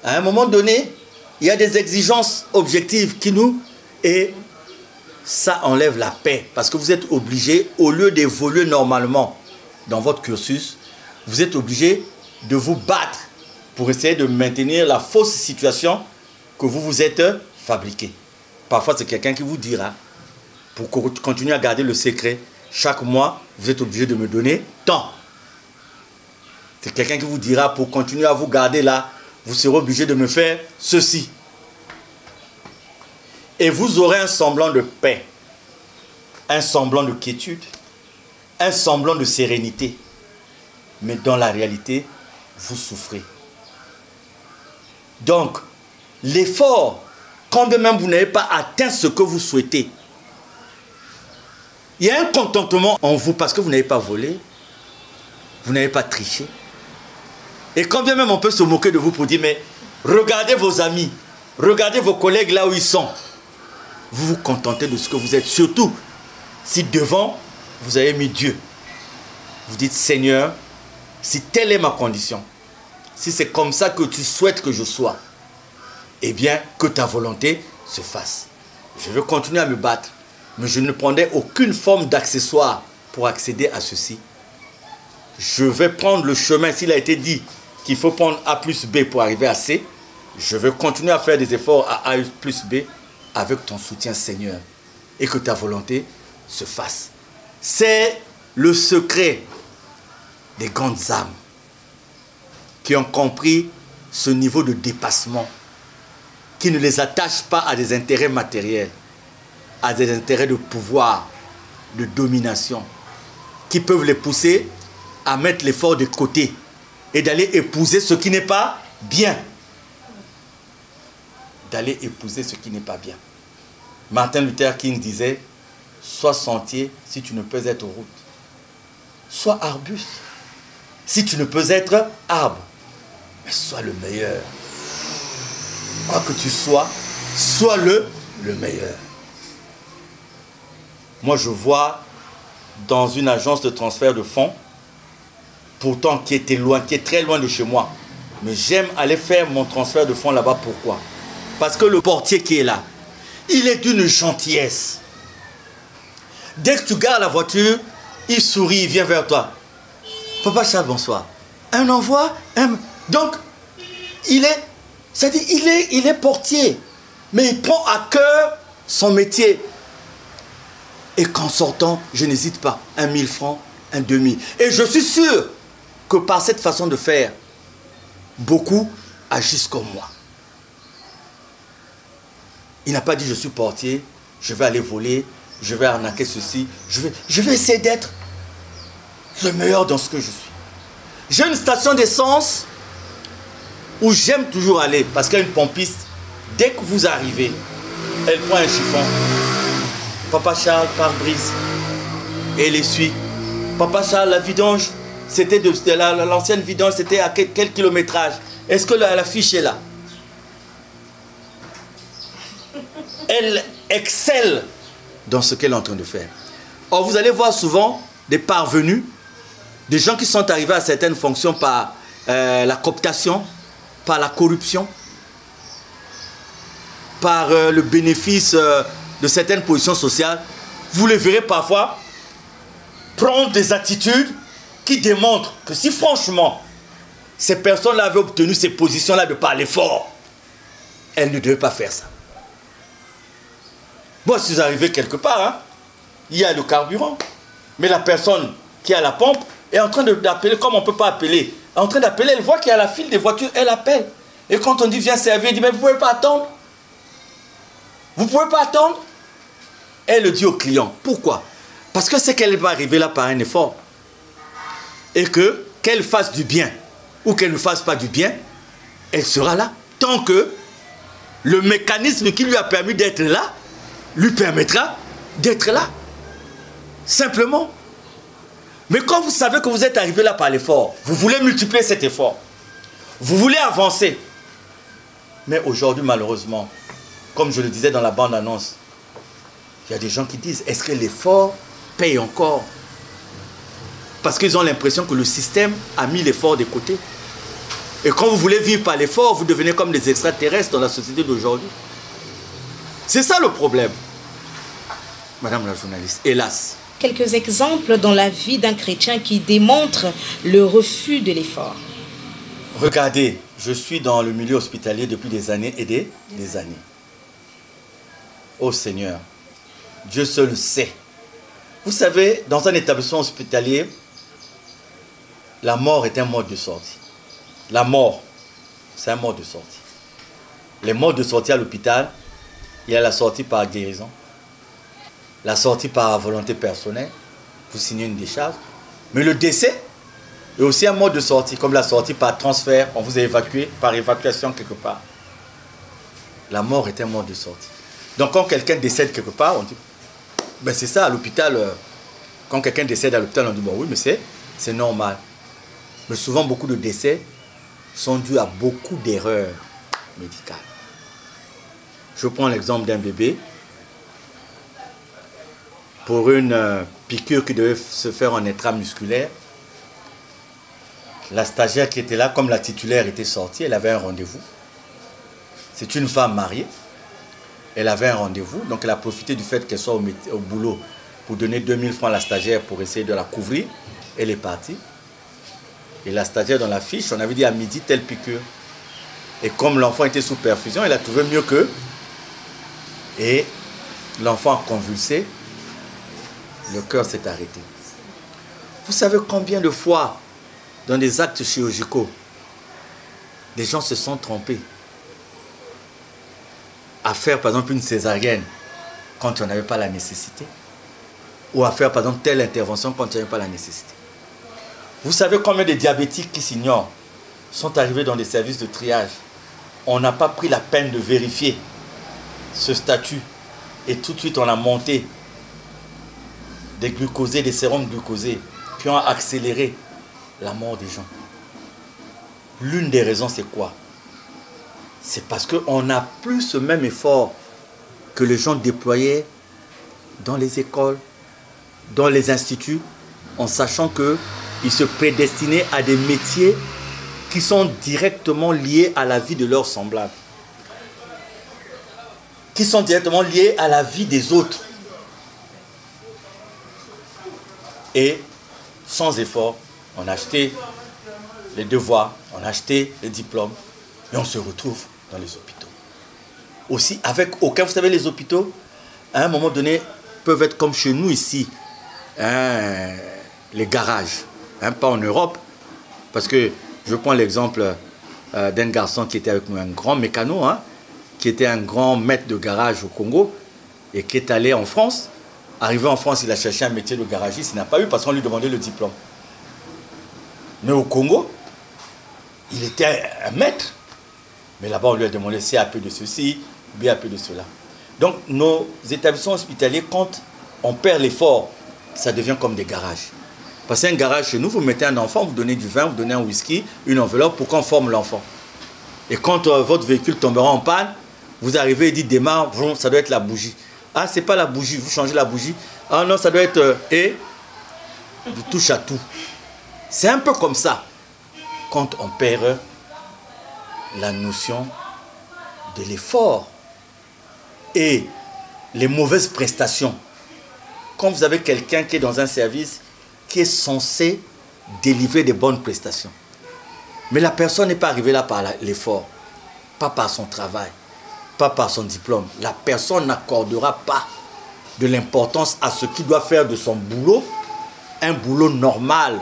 À un moment donné, il y a des exigences objectives qui nous... Et ça enlève la paix. Parce que vous êtes obligé, au lieu d'évoluer normalement dans votre cursus, vous êtes obligé de vous battre pour essayer de maintenir la fausse situation que vous vous êtes fabriquée. Parfois, c'est quelqu'un qui vous dira, pour continuer à garder le secret, chaque mois, vous êtes obligé de me donner tant. C'est quelqu'un qui vous dira, pour continuer à vous garder là, vous serez obligé de me faire ceci. Et vous aurez un semblant de paix, un semblant de quiétude, un semblant de sérénité. Mais dans la réalité, vous souffrez. Donc, l'effort, quand même vous n'avez pas atteint ce que vous souhaitez, il y a un contentement en vous parce que vous n'avez pas volé, vous n'avez pas triché. Et quand bien même on peut se moquer de vous pour dire, mais regardez vos amis, regardez vos collègues là où ils sont. Vous vous contentez de ce que vous êtes. Surtout, si devant, vous avez mis Dieu. Vous dites, Seigneur, si telle est ma condition, si c'est comme ça que tu souhaites que je sois, eh bien, que ta volonté se fasse. Je veux continuer à me battre, mais je ne prendrai aucune forme d'accessoire pour accéder à ceci. Je vais prendre le chemin, s'il a été dit qu'il faut prendre A plus B pour arriver à C, je vais continuer à faire des efforts à A plus B avec ton soutien, Seigneur, et que ta volonté se fasse. C'est le secret des grandes âmes qui ont compris ce niveau de dépassement, qui ne les attache pas à des intérêts matériels, à des intérêts de pouvoir, de domination, qui peuvent les pousser à mettre l'effort de côté et d'aller épouser ce qui n'est pas bien. D'aller épouser ce qui n'est pas bien. Martin Luther King disait, sois sentier si tu ne peux être route. Sois arbuste si tu ne peux être arbre. Mais sois le meilleur. Quoi que tu sois, sois le meilleur. Moi, je vois dans une agence de transfert de fonds, pourtant qui est très loin de chez moi, mais j'aime aller faire mon transfert de fonds là-bas. Pourquoi? Parce que le portier qui est là, il est d'une gentillesse. Dès que tu gares la voiture, il sourit, il vient vers toi. Papa Charles, bonsoir. Un envoi, Donc, c'est-à-dire, il est portier, mais il prend à cœur son métier. Et qu'en sortant, je n'hésite pas, 1000 francs, un demi. Et je suis sûr que par cette façon de faire, beaucoup agissent comme moi. Il n'a pas dit je suis portier, je vais aller voler, je vais arnaquer ceci, je vais essayer d'être le meilleur dans ce que je suis. J'ai une station d'essence où j'aime toujours aller parce qu'il y a une pompiste. Dès que vous arrivez, elle prend un chiffon. Papa Charles, pare-brise. Et elle essuie. Papa Charles, la vidange, c'était de l'ancienne vidange, c'était à quel kilométrage? Est-ce que la fiche est là? Elle excelle dans ce qu'elle est en train de faire. Or, vous allez voir souvent des parvenus, des gens qui sont arrivés à certaines fonctions par la cooptation, par la corruption, par le bénéfice de certaines positions sociales. Vous les verrez parfois prendre des attitudes qui démontrent que si franchement ces personnes-là avaient obtenu ces positions-là de par l'effort, elles ne devaient pas faire ça. Moi, je suis arrivé quelque part, hein, il y a le carburant, mais la personne qui a la pompe est en train d'appeler, comme on ne peut pas appeler, est en train d'appeler, elle voit qu'il y a la file des voitures, elle appelle. Et quand on dit viens servir, elle dit mais vous ne pouvez pas attendre. Vous ne pouvez pas attendre. Elle le dit au client. Pourquoi? Parce que c'est qu'elle va arriver là par un effort. Et que, qu'elle fasse du bien ou qu'elle ne fasse pas du bien, elle sera là. Tant que le mécanisme qui lui a permis d'être là, lui permettra d'être là. Simplement. Mais quand vous savez que vous êtes arrivé là par l'effort, vous voulez multiplier cet effort. Vous voulez avancer. Mais aujourd'hui, malheureusement, comme je le disais dans la bande-annonce, il y a des gens qui disent, est-ce que l'effort paye encore? Parce qu'ils ont l'impression que le système a mis l'effort de côté. Et quand vous voulez vivre par l'effort, vous devenez comme des extraterrestres dans la société d'aujourd'hui. C'est ça le problème. Madame la journaliste, hélas. Quelques exemples dans la vie d'un chrétien qui démontrent le refus de l'effort. Regardez, je suis dans le milieu hospitalier depuis des années et des années. Oh Seigneur, Dieu seul sait. Vous savez, dans un établissement hospitalier, la mort est un mode de sortie. La mort, c'est un mode de sortie. Les modes de sortie à l'hôpital, il y a la sortie par guérison, la sortie par volonté personnelle, vous signez une décharge. Mais le décès est aussi un mode de sortie, comme la sortie par transfert, on vous a évacué, par évacuation quelque part. La mort est un mode de sortie. Donc quand quelqu'un décède quelque part, on dit, ben c'est ça à l'hôpital, quand quelqu'un décède à l'hôpital, on dit, bon oui, mais c'est normal. Mais souvent, beaucoup de décès sont dus à beaucoup d'erreurs médicales. Je prends l'exemple d'un bébé. Pour une piqûre qui devait se faire en intramusculaire, la stagiaire qui était là, comme la titulaire était sortie, elle avait un rendez-vous. C'est une femme mariée. Elle avait un rendez-vous, donc elle a profité du fait qu'elle soit au boulot pour donner 2000 francs à la stagiaire pour essayer de la couvrir. Elle est partie. Et la stagiaire dans la fiche, on avait dit à midi, telle piqûre. Et comme l'enfant était sous perfusion, elle a trouvé mieux qu'eux. Et l'enfant a convulsé. Le cœur s'est arrêté. Vous savez combien de fois, dans des actes chirurgicaux, des gens se sont trompés à faire par exemple une césarienne quand on n'avait pas la nécessité, ou à faire par exemple telle intervention quand il n'y avait pas la nécessité. Vous savez combien de diabétiques qui s'ignorent sont arrivés dans des services de triage. On n'a pas pris la peine de vérifier ce statut et tout de suite on a monté des glucosés, des sérums glucosés qui ont accéléré la mort des gens. L'une des raisons, c'est quoi? C'est parce qu'on n'a plus ce même effort que les gens déployaient dans les écoles, dans les instituts, en sachant qu'ils se prédestinaient à des métiers qui sont directement liés à la vie de leurs semblables, qui sont directement liés à la vie des autres. Et sans effort, on a acheté les devoirs, on a acheté les diplômes, Et on se retrouve dans les hôpitaux. Aussi, avec aucun, vous savez, les hôpitaux, à un moment donné, peuvent être comme chez nous ici, hein, les garages, hein, pas en Europe, parce que je prends l'exemple d'un garçon qui était avec nous, un grand mécano, hein, qui était un grand maître de garage au Congo, et qui est allé en France. Arrivé en France, il a cherché un métier de garagiste, il n'a pas eu parce qu'on lui demandait le diplôme. Mais au Congo, il était un maître. Mais là-bas, on lui a demandé CAP de ceci, BAP de cela. Donc, nos établissements hospitaliers, quand on perd l'effort, ça devient comme des garages. Parce qu'un garage chez nous, vous mettez un enfant, vous donnez du vin, vous donnez un whisky, une enveloppe pour qu'on forme l'enfant. Et quand votre véhicule tombera en panne, vous arrivez et dites démarre, ça doit être la bougie. Ah, c'est pas la bougie, vous changez la bougie. Ah non, ça doit être et du touche à tout. C'est un peu comme ça. Quand on perd la notion de l'effort et les mauvaises prestations. Quand vous avez quelqu'un qui est dans un service qui est censé délivrer des bonnes prestations. Mais la personne n'est pas arrivée là par l'effort, pas par son travail, pas par son diplôme. La personne n'accordera pas de l'importance à ce qu'il doit faire de son boulot, un boulot normal,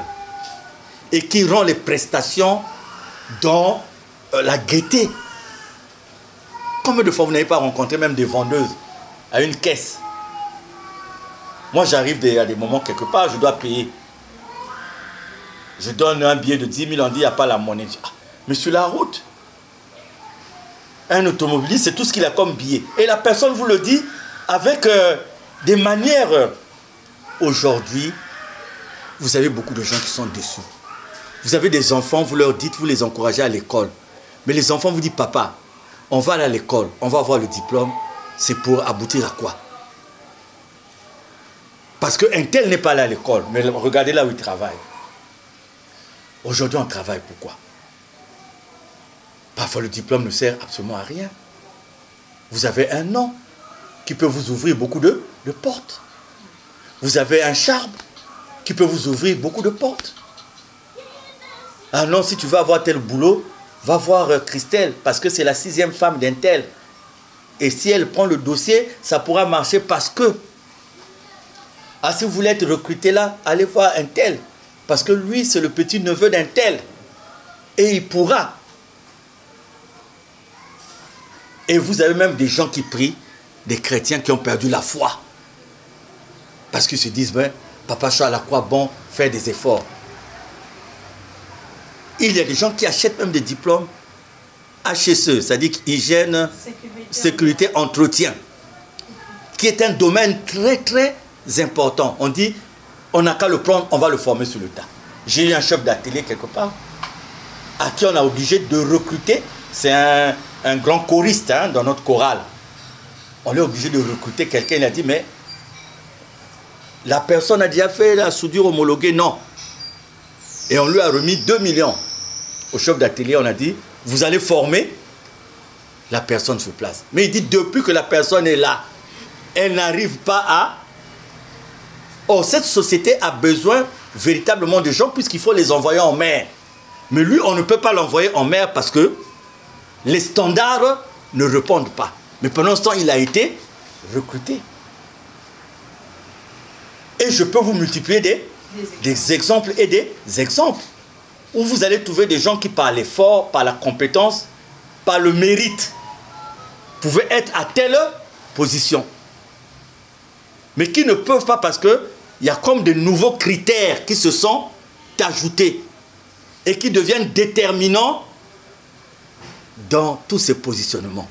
et qui rend les prestations dans la gaieté. Combien de fois vous n'avez pas rencontré même des vendeuses à une caisse? Moi, j'arrive à des moments quelque part, je dois payer. Je donne un billet de 10 000, on dit, il n'y a pas la monnaie. Ah, mais sur la route, un automobiliste, c'est tout ce qu'il a comme billet. Et la personne vous le dit avec des manières. Aujourd'hui, vous avez beaucoup de gens qui sont déçus. Vous avez des enfants, vous leur dites, vous les encouragez à l'école. Mais les enfants vous disent, papa, on va aller à l'école, on va avoir le diplôme. C'est pour aboutir à quoi? Parce qu'un tel n'est pas allé à l'école, mais regardez là où il travaille. Aujourd'hui, on travaille pourquoi? Parfois, le diplôme ne sert absolument à rien. Vous avez un nom qui peut vous ouvrir beaucoup de portes. Vous avez un charme qui peut vous ouvrir beaucoup de portes. Ah non, si tu veux avoir tel boulot, va voir Christelle, parce que c'est la 6e femme d'un tel. Et si elle prend le dossier, ça pourra marcher parce que... Ah, si vous voulez être recruté là, allez voir un tel. Parce que lui, c'est le petit-neveu d'un tel. Et il pourra. Et vous avez même des gens qui prient, des chrétiens qui ont perdu la foi. Parce qu'ils se disent, ben, Papa Charles, à quoi bon faire des efforts? Il y a des gens qui achètent même des diplômes HSE, c'est-à-dire hygiène, sécurité, entretien, qui est un domaine très, très important. On dit, on n'a qu'à le prendre, on va le former sur le tas. J'ai eu un chef d'atelier quelque part, à qui on a obligé de recruter. C'est un grand choriste hein, dans notre chorale. On est obligé de recruter quelqu'un. Il a dit, mais la personne a déjà fait la soudure homologuée, non. Et on lui a remis 2 millions. Au chef d'atelier, on a dit, vous allez former la personne sur place. Mais il dit, depuis que la personne est là, elle n'arrive pas à... Or, cette société a besoin véritablement de gens puisqu'il faut les envoyer en mer. Mais lui, on ne peut pas l'envoyer en mer parce que les standards ne répondent pas. Mais pendant ce temps, il a été recruté. Et je peux vous multiplier des exemples et des exemples où vous allez trouver des gens qui, par l'effort, par la compétence, par le mérite, pouvaient être à telle position. Mais qui ne peuvent pas parce qu'il y a comme de nouveaux critères qui se sont ajoutés et qui deviennent déterminants dans tous ces positionnements.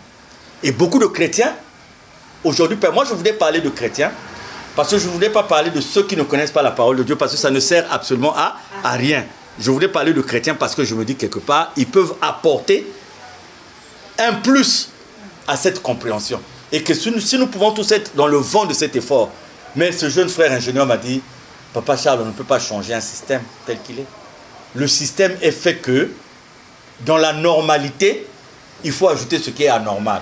Et beaucoup de chrétiens, aujourd'hui, moi je voulais parler de chrétiens, parce que je ne voulais pas parler de ceux qui ne connaissent pas la parole de Dieu, parce que ça ne sert absolument à rien. Je voulais parler de chrétiens parce que je me dis quelque part, ils peuvent apporter un plus à cette compréhension. Et que si nous pouvons tous être dans le vent de cet effort. Mais ce jeune frère ingénieur m'a dit, Papa Charles, on ne peut pas changer un système tel qu'il est. Le système est fait que, dans la normalité, il faut ajouter ce qui est anormal.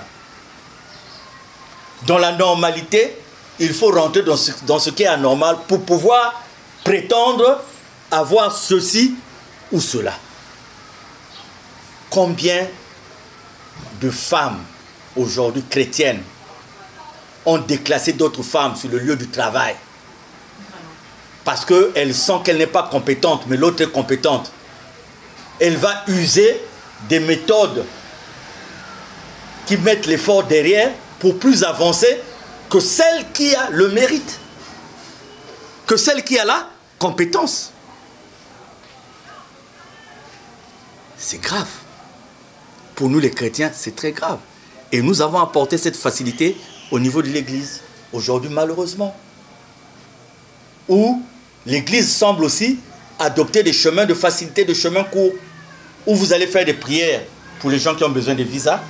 Dans la normalité, il faut rentrer dans ce qui est anormal pour pouvoir prétendre avoir ceci ou cela. Combien de femmes aujourd'hui chrétiennes ont déclassé d'autres femmes sur le lieu du travail. Parce qu'elle sent qu'elle n'est pas compétente, mais l'autre est compétente. Elle va user des méthodes qui mettent l'effort derrière pour plus avancer que celle qui a le mérite, que celle qui a la compétence. C'est grave. Pour nous les chrétiens, c'est très grave. Et nous avons apporté cette facilité au niveau de l'Église, aujourd'hui malheureusement. Où l'Église semble aussi adopter des chemins de facilité, des chemins courts, où vous allez faire des prières pour les gens qui ont besoin de visas,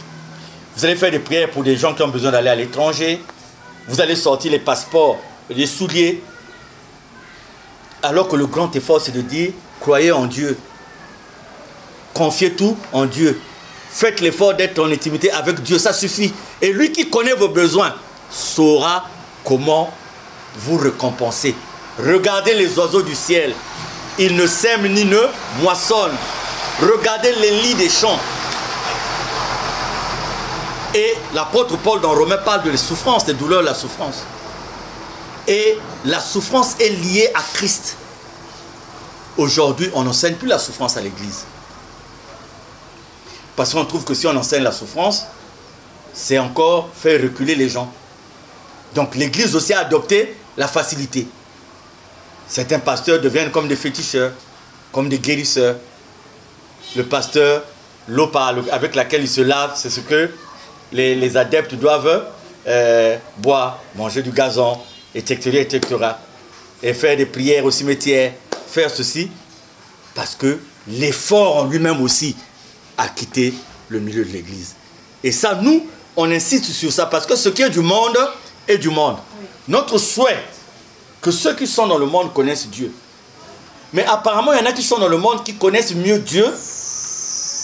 vous allez faire des prières pour des gens qui ont besoin d'aller à l'étranger, vous allez sortir les passeports, les souliers, alors que le grand effort c'est de dire, croyez en Dieu, confiez tout en Dieu, faites l'effort d'être en intimité avec Dieu, ça suffit. Et lui qui connaît vos besoins saura comment vous récompenser. Regardez les oiseaux du ciel. Ils ne sèment ni ne moissonnent. Regardez les lits des champs. Et l'apôtre Paul dans Romains parle de la souffrance, des douleurs, la souffrance. Et la souffrance est liée à Christ. Aujourd'hui, on n'enseigne plus la souffrance à l'église. Parce qu'on trouve que si on enseigne la souffrance, c'est encore faire reculer les gens. Donc l'église aussi a adopté la facilité. Certains pasteurs deviennent comme des féticheurs, comme des guérisseurs. Le pasteur, l'eau avec laquelle il se lave, c'est ce que les adeptes doivent boire, manger du gazon, etc., etc. Et faire des prières au cimetière, faire ceci, parce que l'effort en lui-même aussi a quitté le milieu de l'église. Et ça, nous, on insiste sur ça, parce que ce qui est du monde est du monde. Oui. Notre souhait, que ceux qui sont dans le monde connaissent Dieu. Mais apparemment, il y en a qui sont dans le monde qui connaissent mieux Dieu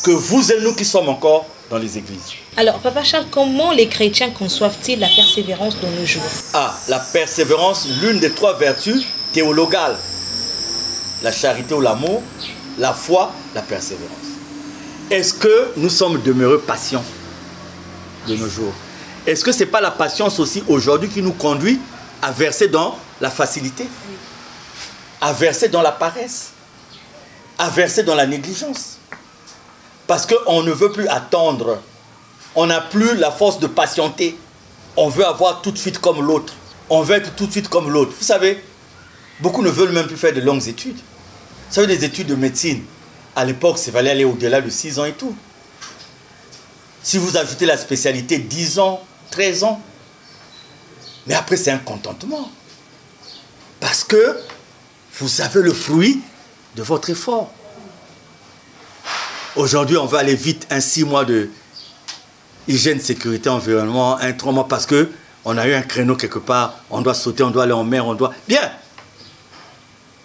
que vous et nous qui sommes encore dans les églises. Alors, Papa Charles, comment les chrétiens conçoivent-ils la persévérance dans nos jours? Ah, la persévérance, l'une des 3 vertus théologales. La charité ou l'amour, la foi, la persévérance. Est-ce que nous sommes demeurés patients de nos jours? Est-ce que ce n'est pas la patience aussi aujourd'hui qui nous conduit à verser dans la facilité, à verser dans la paresse, à verser dans la négligence? Parce qu'on ne veut plus attendre. On n'a plus la force de patienter. On veut avoir tout de suite comme l'autre. On veut être tout de suite comme l'autre. Vous savez, beaucoup ne veulent même plus faire de longues études. Vous savez, des études de médecine, à l'époque, ça valait aller au-delà de 6 ans et tout. Si vous ajoutez la spécialité, 10 ans, 13 ans. Mais après, c'est un contentement. Parce que vous avez le fruit de votre effort. Aujourd'hui, on va aller vite, un 6 mois de hygiène, sécurité, environnement, un 3 mois, parce qu'on a eu un créneau quelque part, on doit sauter, on doit aller en mer, on doit... Bien.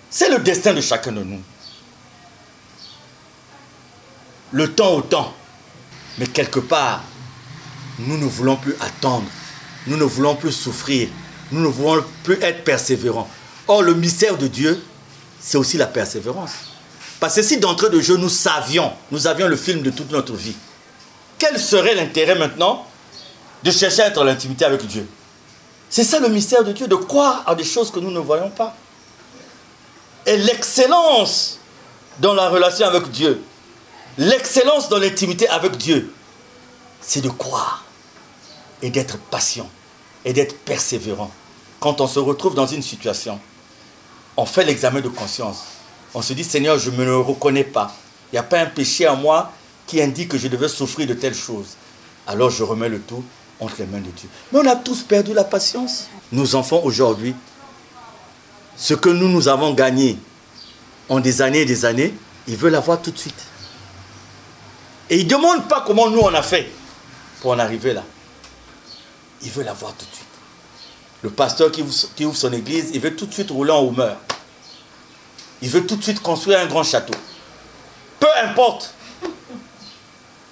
C'est le destin de chacun de nous. Le temps au temps. Mais quelque part, nous ne voulons plus attendre. Nous ne voulons plus souffrir. Nous ne voulons plus être persévérants. Or, le mystère de Dieu, c'est aussi la persévérance. Parce que si d'entrée de jeu, nous avions le film de toute notre vie, quel serait l'intérêt maintenant de chercher à être en l'intimité avec Dieu? C'est ça le mystère de Dieu, de croire à des choses que nous ne voyons pas. Et l'excellence dans la relation avec Dieu, l'excellence dans l'intimité avec Dieu, c'est de croire et d'être patient et d'être persévérant. Quand on se retrouve dans une situation, on fait l'examen de conscience. On se dit, Seigneur, je ne me reconnais pas. Il n'y a pas un péché en moi qui indique que je devais souffrir de telle chose. Alors je remets le tout entre les mains de Dieu. Mais on a tous perdu la patience. Nos enfants aujourd'hui, ce que nous avons gagné en des années, ils veulent avoir tout de suite. Et ils ne demandent pas comment nous on a fait pour en arriver là. Ils veulent avoir tout de suite. Le pasteur qui ouvre son église, il veut tout de suite rouler en humeur. Il veut tout de suite construire un grand château. Peu importe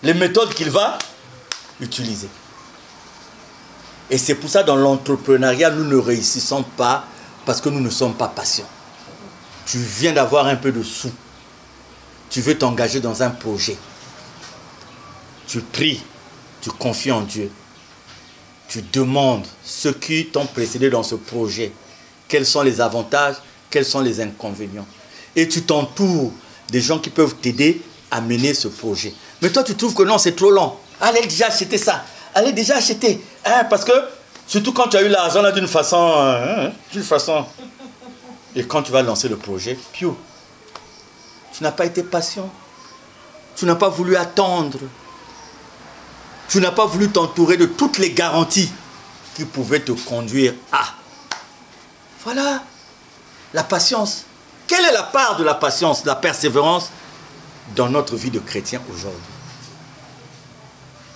les méthodes qu'il va utiliser. Et c'est pour ça, dans l'entrepreneuriat, nous ne réussissons pas parce que nous ne sommes pas patients. Tu viens d'avoir un peu de sous. Tu veux t'engager dans un projet. Tu pries. tu confies en Dieu. Tu demandes ceux qui t'ont précédé dans ce projet. Quels sont les avantages, quels sont les inconvénients. Et tu t'entoures des gens qui peuvent t'aider à mener ce projet. Mais toi, tu trouves que non, c'est trop long. Allez déjà acheter ça. Allez déjà acheter. Hein, parce que, surtout quand tu as eu l'argent là d'une façon... Et quand tu vas lancer le projet, piou, tu n'as pas été patient. Tu n'as pas voulu attendre. Tu n'as pas voulu t'entourer de toutes les garanties qui pouvaient te conduire à... Voilà, la patience. Quelle est la part de la patience, de la persévérance dans notre vie de chrétien aujourd'hui?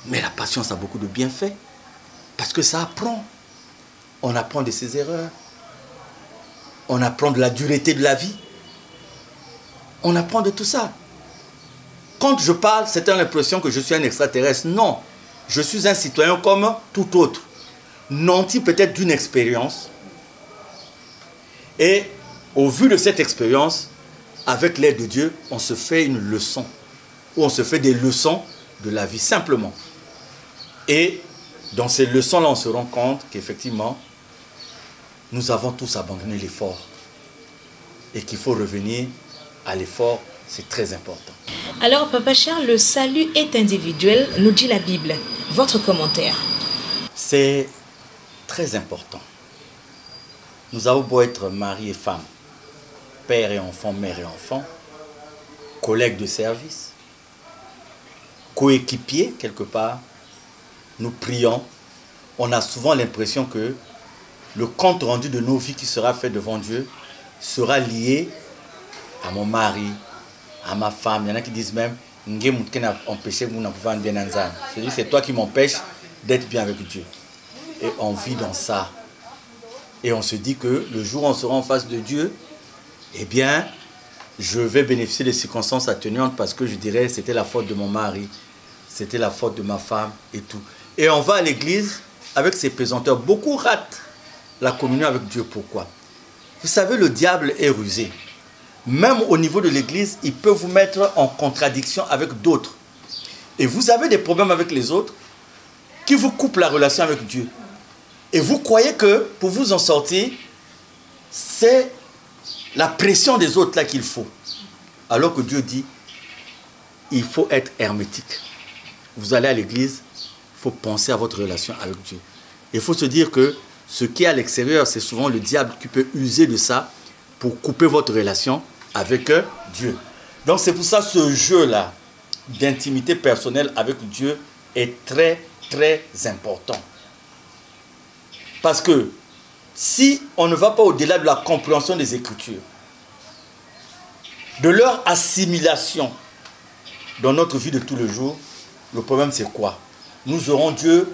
Mais la patience a beaucoup de bienfaits. Parce que ça apprend. On apprend de ses erreurs. On apprend de la dureté de la vie. On apprend de tout ça. Quand je parle, c'est l'impression que je suis un extraterrestre. Non, je suis un citoyen comme tout autre. Nanti peut-être d'une expérience. Et au vu de cette expérience, avec l'aide de Dieu, on se fait une leçon. Ou on se fait des leçons de la vie, simplement. Et dans ces leçons-là, on se rend compte qu'effectivement, nous avons tous abandonné l'effort. Et qu'il faut revenir à l'effort, c'est très important. Alors, Papa Charles, le salut est individuel, nous dit la Bible. Votre commentaire? C'est très important. Nous avons beau être mari et femme, père et enfant, mère et enfant, collègues de service, coéquipiers quelque part, nous prions. On a souvent l'impression que le compte rendu de nos vies qui sera fait devant Dieu sera lié à mon mari, à ma femme. Il y en a qui disent même, c'est toi qui m'empêches d'être bien avec Dieu. Et on vit dans ça. Et on se dit que le jour où on sera en face de Dieu, eh bien, je vais bénéficier des circonstances atténuantes parce que je dirais c'était la faute de mon mari, c'était la faute de ma femme et tout. Et on va à l'église avec ses pesanteurs. Beaucoup ratent la communion avec Dieu. Pourquoi? Vous savez, le diable est rusé. Même au niveau de l'église, il peut vous mettre en contradiction avec d'autres. Et vous avez des problèmes avec les autres qui vous coupent la relation avec Dieu. Et vous croyez que pour vous en sortir, c'est la pression des autres là qu'il faut. Alors que Dieu dit, il faut être hermétique. Vous allez à l'église, il faut penser à votre relation avec Dieu. Il faut se dire que ce qui est à l'extérieur, c'est souvent le diable qui peut user de ça pour couper votre relation avec Dieu. Donc c'est pour ça que ce jeu-là d'intimité personnelle avec Dieu est très, très important. Parce que si on ne va pas au-delà de la compréhension des Écritures, de leur assimilation dans notre vie de tous les jours, le problème c'est quoi? Nous aurons Dieu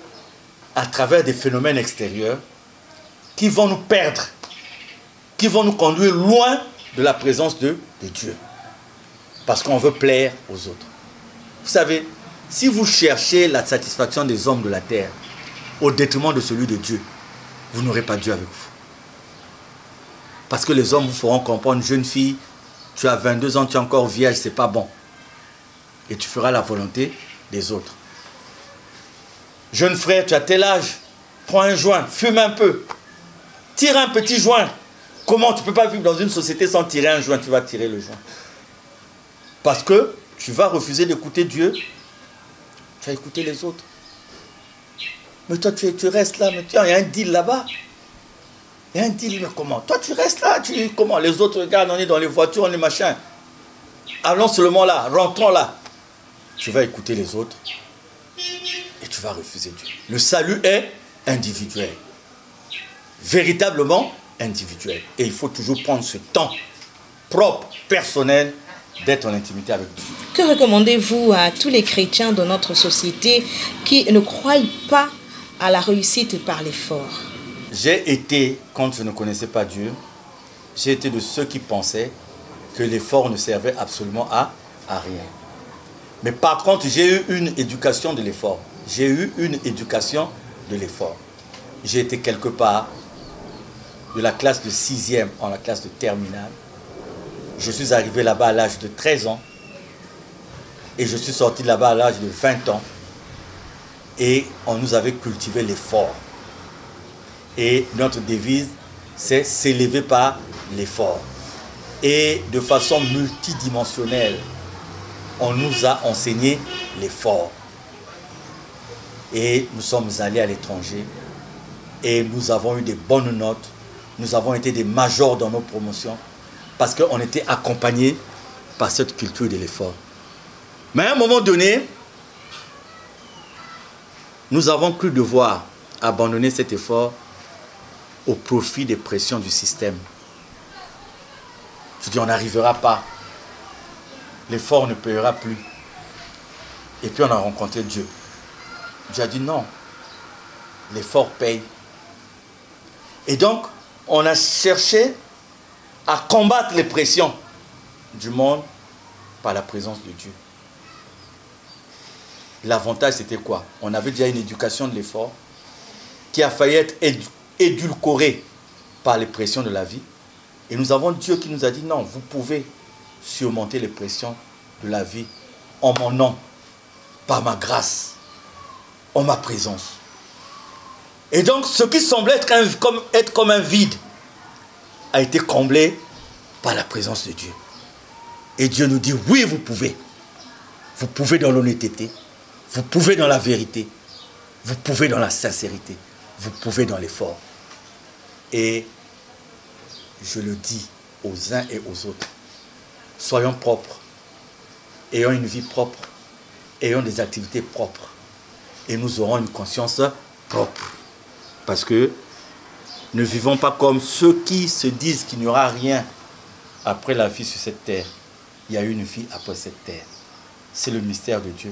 à travers des phénomènes extérieurs qui vont nous perdre, qui vont nous conduire loin de la présence de Dieu. Parce qu'on veut plaire aux autres. Vous savez, si vous cherchez la satisfaction des hommes de la terre au détriment de celui de Dieu, vous n'aurez pas Dieu avec vous. Parce que les hommes vous feront comprendre, jeune fille, tu as 22 ans, tu es encore vierge, c'est pas bon. Et tu feras la volonté des autres. Jeune frère, tu as tel âge, prends un joint, fume un peu, tire un petit joint. Comment tu ne peux pas vivre dans une société sans tirer un joint? Tu vas tirer le joint. Parce que tu vas refuser d'écouter Dieu. Tu vas écouter les autres. Mais toi, tu restes là. Mais tiens, il y a un deal là-bas. Il y a un deal, mais comment? Toi, tu restes là. Comment? Les autres, regarde, on est dans les voitures, on est machin. Allons seulement là, rentrons là. Tu vas écouter les autres. Et tu vas refuser Dieu. Le salut est individuel. Véritablement individuel. Et il faut toujours prendre ce temps propre, personnel, d'être en intimité avec Dieu. Que recommandez-vous à tous les chrétiens de notre société qui ne croient pas à la réussite par l'effort? J'ai été, quand je ne connaissais pas Dieu, j'ai été de ceux qui pensaient que l'effort ne servait absolument à rien. Mais par contre, j'ai eu une éducation de l'effort. J'ai eu une éducation de l'effort. J'ai été quelque part de la classe de 6e en la classe de terminale. Je suis arrivé là-bas à l'âge de 13 ans et je suis sorti de là-bas à l'âge de 20 ans. Et on nous avait cultivé l'effort. Et notre devise, c'est s'élever par l'effort. Et de façon multidimensionnelle, on nous a enseigné l'effort. Et nous sommes allés à l'étranger et nous avons eu des bonnes notes. Nous avons été des majors dans nos promotions parce qu'on était accompagnés par cette culture de l'effort. Mais à un moment donné, nous avons cru devoir abandonner cet effort au profit des pressions du système. Je dis, on n'arrivera pas. L'effort ne payera plus. Et puis on a rencontré Dieu. Dieu a dit non, l'effort paye. Et donc, on a cherché à combattre les pressions du monde par la présence de Dieu. L'avantage, c'était quoi? On avait déjà une éducation de l'effort qui a failli être édulcorée par les pressions de la vie. Et nous avons Dieu qui nous a dit non, vous pouvez surmonter les pressions de la vie en mon nom, par ma grâce, en ma présence. Et donc, ce qui semblait être comme un vide a été comblé par la présence de Dieu. Et Dieu nous dit, oui, vous pouvez. Vous pouvez dans l'honnêteté. Vous pouvez dans la vérité. Vous pouvez dans la sincérité. Vous pouvez dans l'effort. Et je le dis aux uns et aux autres. Soyons propres. Ayons une vie propre. Ayons des activités propres. Et nous aurons une conscience propre. Parce que ne vivons pas comme ceux qui se disent qu'il n'y aura rien après la vie sur cette terre. Il y a une vie après cette terre. C'est le mystère de Dieu.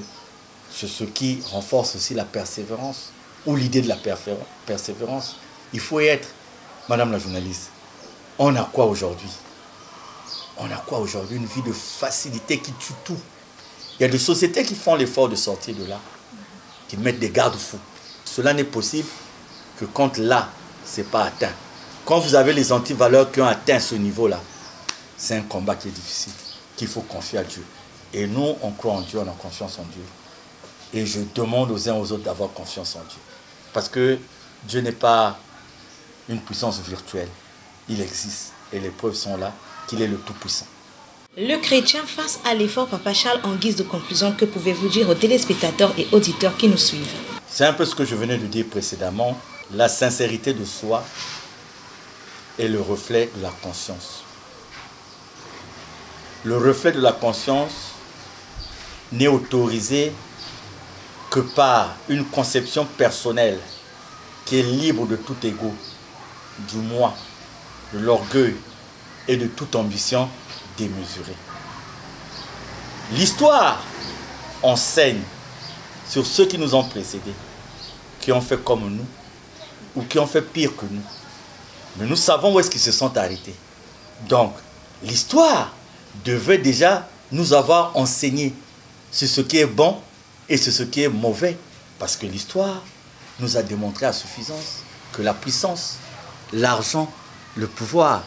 C'est ce qui renforce aussi la persévérance ou l'idée de la persévérance. Il faut y être. Madame la journaliste, on a quoi aujourd'hui? On a quoi aujourd'hui? Une vie de facilité qui tue tout. Il y a des sociétés qui font l'effort de sortir de là, qui mettent des garde-fous. Cela n'est possible que quand là, ce n'est pas atteint. Quand vous avez les antivaleurs qui ont atteint ce niveau-là, c'est un combat qui est difficile, qu'il faut confier à Dieu. Et nous, on croit en Dieu, on a confiance en Dieu. Et je demande aux uns aux autres d'avoir confiance en Dieu. Parce que Dieu n'est pas une puissance virtuelle. Il existe. Et les preuves sont là qu'il est le Tout-Puissant. Le chrétien face à l'effort, Papa Charles, en guise de conclusion, que pouvez-vous dire aux téléspectateurs et auditeurs qui nous suivent? C'est un peu ce que je venais de dire précédemment. La sincérité de soi est le reflet de la conscience. Le reflet de la conscience n'est autorisé que par une conception personnelle qui est libre de tout ego, du moi, de l'orgueil et de toute ambition démesurée. L'histoire enseigne sur ceux qui nous ont précédés, qui ont fait comme nous ou qui ont fait pire que nous. Mais nous savons où est-ce qu'ils se sont arrêtés. Donc, l'histoire devait déjà nous avoir enseigné sur ce qui est bon et sur ce qui est mauvais. Parce que l'histoire nous a démontré à suffisance que la puissance, l'argent, le pouvoir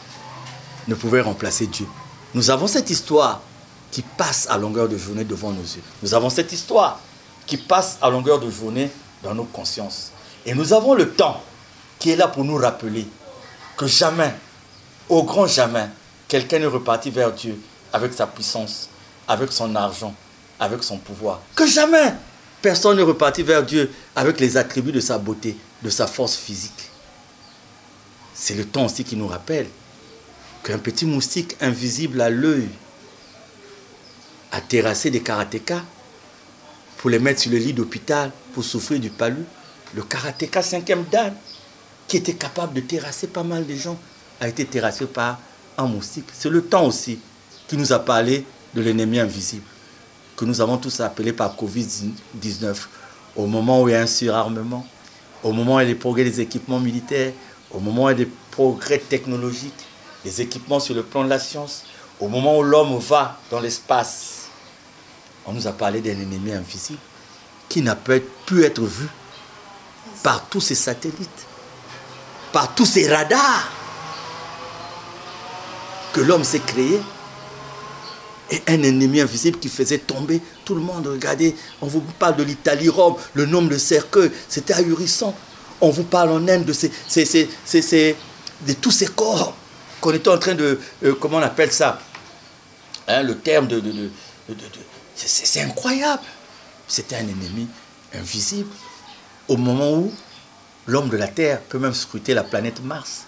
ne pouvaient remplacer Dieu. Nous avons cette histoire qui passe à longueur de journée devant nos yeux. Nous avons cette histoire qui passe à longueur de journée dans nos consciences. Et nous avons le temps qui est là pour nous rappeler que jamais, au grand jamais, quelqu'un ne repartit vers Dieu avec sa puissance, avec son argent, avec son pouvoir. Que jamais personne ne repartit vers Dieu avec les attributs de sa beauté, de sa force physique. C'est le temps aussi qui nous rappelle qu'un petit moustique invisible à l'œil a terrassé des karatékas pour les mettre sur le lit d'hôpital pour souffrir du palu. Le karatéka 5e dan, qui était capable de terrasser pas mal de gens, a été terrassé par un moustique. C'est le temps aussi qui nous a parlé de l'ennemi invisible, que nous avons tous appelé par Covid-19, au moment où il y a un surarmement, au moment où il y a des progrès des équipements militaires, au moment où il y a des progrès technologiques, des équipements sur le plan de la science, au moment où l'homme va dans l'espace. On nous a parlé d'un ennemi invisible qui n'a pu être vu par tous ces satellites, par tous ces radars que l'homme s'est créé. et un ennemi invisible qui faisait tomber tout le monde. Regardez, on vous parle de l'Italie, Rome, le nombre de cercueils, c'était ahurissant. On vous parle en Inde de tous ces corps qu'on était en train de, comment on appelle ça, hein, le terme c'est incroyable. C'était un ennemi invisible. Au moment où l'homme de la Terre peut même scruter la planète Mars.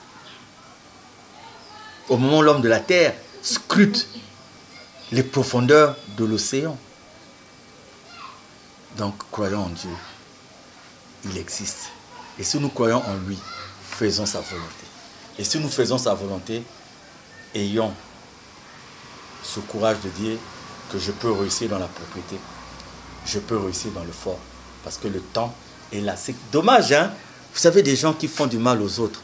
Au moment où l'homme de la Terre scrute les profondeurs de l'océan. Donc, croyons en Dieu. Il existe. Et si nous croyons en lui, faisons sa volonté. Et si nous faisons sa volonté, ayons ce courage de dire que je peux réussir dans la propriété. Je peux réussir dans le fort. Parce que le temps est là. C'est dommage, hein? Vous savez, des gens qui font du mal aux autres.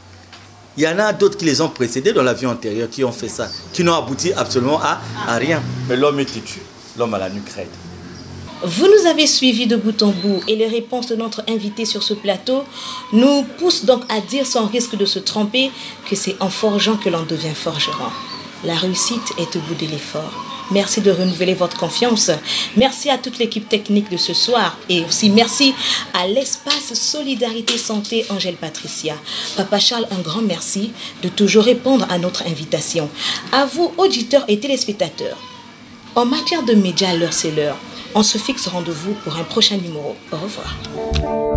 Il y en a d'autres qui les ont précédés dans la vie antérieure, qui ont fait ça, qui n'ont abouti absolument à rien. Mais l'homme est têtu, l'homme a la nuque raide. Vous nous avez suivis de bout en bout et les réponses de notre invité sur ce plateau nous poussent donc à dire sans risque de se tromper que c'est en forgeant que l'on devient forgeron. La réussite est au bout de l'effort. Merci de renouveler votre confiance. Merci à toute l'équipe technique de ce soir et aussi merci à l'espace Solidarité Santé Angèle Patricia. Papa Charles, un grand merci de toujours répondre à notre invitation. À vous, auditeurs et téléspectateurs, en matière de médias, l'heure c'est l'heure. On se fixe rendez-vous pour un prochain numéro. Au revoir.